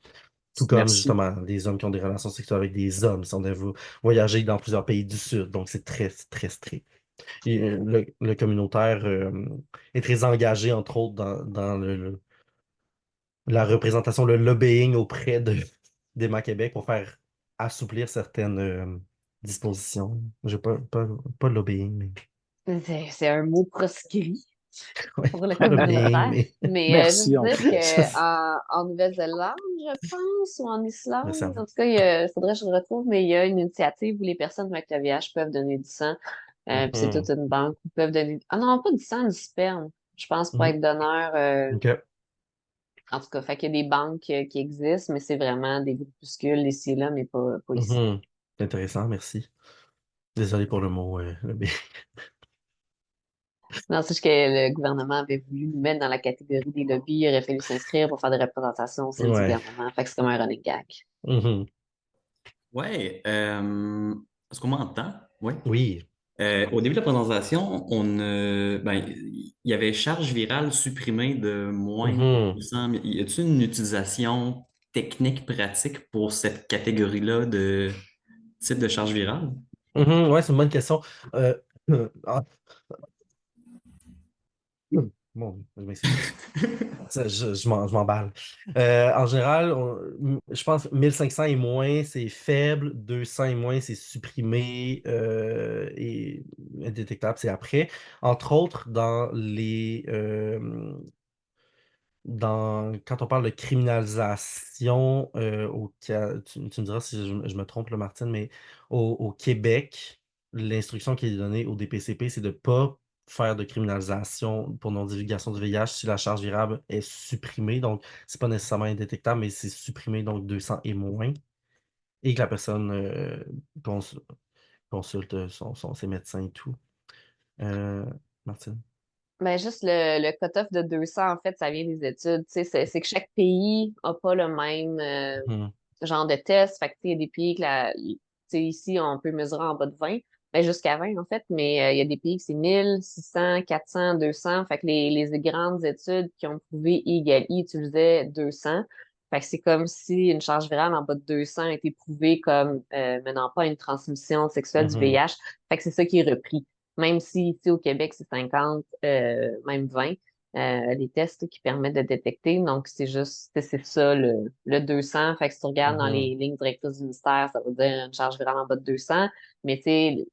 Tout comme Merci. justement des hommes qui ont des relations sexuelles avec des hommes, si on devait voyager dans plusieurs pays du Sud. Donc, c'est très, très strict. Et le communautaire est très engagé, entre autres, dans la représentation, le lobbying auprès d'Emma Québec pour faire assouplir certaines dispositions. J'ai pas de lobbying, mais C'est un mot proscrit ouais, pour le pas de lobbying, communautaire. mais Mais Merci juste en dire tout cas. qu'en Nouvelle-Zélande, je pense, ou en me Islande, semble. en tout cas, il faudrait que je le retrouve, mais il y a une initiative où les personnes avec le VIH peuvent donner du sang. Puis c'est toute une banque où peuvent donner. Ah non, pas du sang, du sperme. Je pense pour être donneur. OK. En tout cas, fait qu'il y a des banques qui existent, mais c'est vraiment des groupuscules ici et là, mais pas ici. C'est intéressant, merci. Désolé pour le mot lobbying. Non, c'est juste que le gouvernement avait voulu nous mettre dans la catégorie des lobbies. Il aurait fallu s'inscrire pour faire des représentations au sein du Ouais. gouvernement. Fait que c'est comme un running gag. Mhm. Ouais, est-ce qu'on m'entend? Oui. Oui. Au début de la présentation, il y avait charge virale supprimée de moins de Mhm. 200 000. Y a-t-il une utilisation technique pratique pour cette catégorie-là de type de charge virale? Mhm. Ouais, c'est une bonne question. Euh, ah, bon, je m'excuse. Je m'emballe. En général, je pense 1500 et moins, c'est faible. 200 et moins, c'est supprimé. Et indétectable, c'est après. Entre autres, quand on parle de criminalisation, tu me diras si je me trompe, là, Martine, mais au Québec, l'instruction qui est donnée au DPCP, c'est de ne pas faire de criminalisation pour non-divulgation du VIH si la charge virale est supprimée. Donc, c'est pas nécessairement indétectable, mais c'est supprimé, donc 200 et moins. Et que la personne consulte ses médecins et tout. Euh, Martine? Ben, juste le cut-off de 200, en fait, ça vient des études. Tu sais, c'est que chaque pays n'a pas le même Mhm. genre de test. Fait que, tu sais, il y a des pays tu sais, ici, on peut mesurer en bas de 20, ben, jusqu'à 20, en fait, mais il y a des pays que c'est 1600, 400, 200. Fait que les grandes études qui ont prouvé I utilisaient 200. Fait que c'est comme si une charge virale en bas de 200 a été prouvée comme menant pas à une transmission sexuelle du Mhm. VIH. Fait que c'est ça qui est repris. Même si ici au Québec, c'est 50, même 20, les tests qui permettent de détecter. Donc, c'est ça le 200. Fait que si tu regardes dans Mhm. les lignes directrices du ministère, ça veut dire une charge virale en bas de 200. Mais tu sais,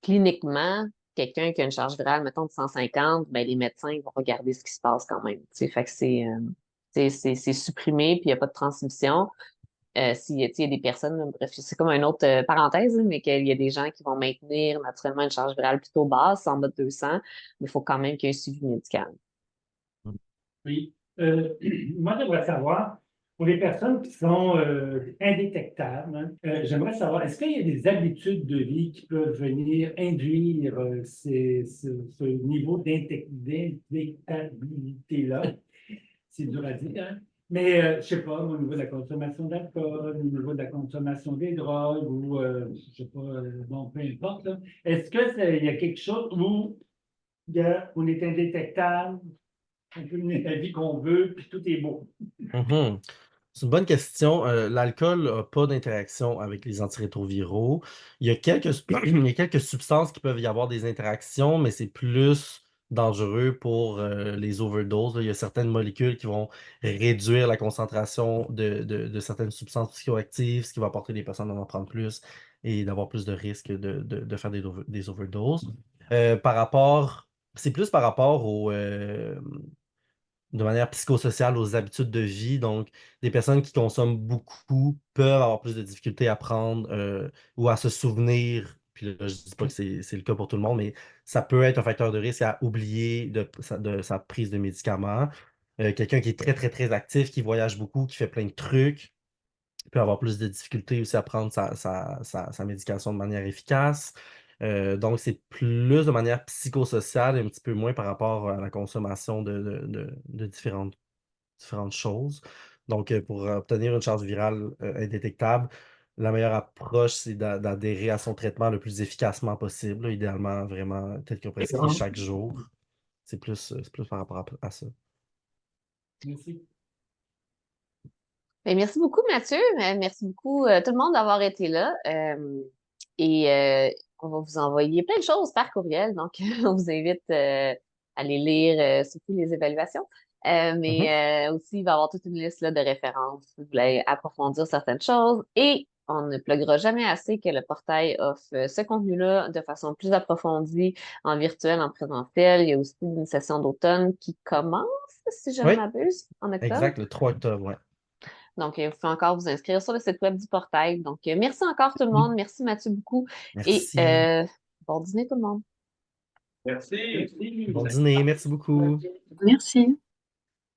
cliniquement, quelqu'un qui a une charge virale, mettons, de 150, ben, les médecins ils vont regarder ce qui se passe quand même. Tu sais, fait que c'est supprimé, puis il n'y a pas de transmission. S'il y a, tu sais, il y a des personnes, bref, c'est comme une autre parenthèse, mais qu'il y a des gens qui vont maintenir naturellement une charge virale plutôt basse, en bas de 200, mais il faut quand même qu'il y ait un suivi médical. Oui. Moi, j'aimerais savoir, pour les personnes qui sont indétectables, hein, j'aimerais savoir, est-ce qu'il y a des habitudes de vie qui peuvent venir induire ce niveau d'indétectabilité-là? C'est dur à dire, hein? Mais je ne sais pas, au niveau de la consommation d'alcool, au niveau de la consommation des drogues, ou je ne sais pas, bon, peu importe, là. Est-ce qu'il y a quelque chose où on est indétectable? On peut mener la vie qu'on veut, puis tout est beau. Mhm. C'est une bonne question. L'alcool n'a pas d'interaction avec les antirétroviraux. Il y a il y a quelques substances qui peuvent y avoir des interactions, mais c'est plus dangereux pour les overdoses. Là. Il y a certaines molécules qui vont réduire la concentration de certaines substances psychoactives, ce qui va apporter les personnes à en prendre plus et d'avoir plus de risques de faire des overdoses. C'est plus par rapport de manière psychosociale aux habitudes de vie. Donc, des personnes qui consomment beaucoup peuvent avoir plus de difficultés à prendre ou à se souvenir. Puis là, je ne dis pas que c'est le cas pour tout le monde, mais ça peut être un facteur de risque à oublier de sa prise de médicaments. Quelqu'un qui est très, très, très actif, qui voyage beaucoup, qui fait plein de trucs, peut avoir plus de difficultés aussi à prendre sa médication de manière efficace. Donc, c'est plus de manière psychosociale et un petit peu moins par rapport à la consommation de différentes choses. Donc, pour obtenir une charge virale indétectable, la meilleure approche, c'est d'adhérer à son traitement le plus efficacement possible, là, idéalement vraiment tel que prescrit chaque jour. C'est plus par rapport à ça. Merci. Ben, merci beaucoup, Mathieu. Merci beaucoup, tout le monde, d'avoir été là. On va vous envoyer plein de choses par courriel. Donc, on vous invite à les lire, surtout les évaluations. Mais aussi, il va y avoir toute une liste là, de références si vous voulez approfondir certaines choses. Et on ne pluguera jamais assez que le portail offre ce contenu-là de façon plus approfondie en virtuel, en présentiel. Il y a aussi une session d'automne qui commence, si je ne Oui, m'abuse, en octobre. exact, le 3 octobre, ouais. Donc, vous pouvez encore vous inscrire sur le site web du portail. Donc, merci encore tout le monde. Merci Mathieu beaucoup. Et Merci. bon dîner tout le monde. Merci. Bon dîner, merci beaucoup. Merci.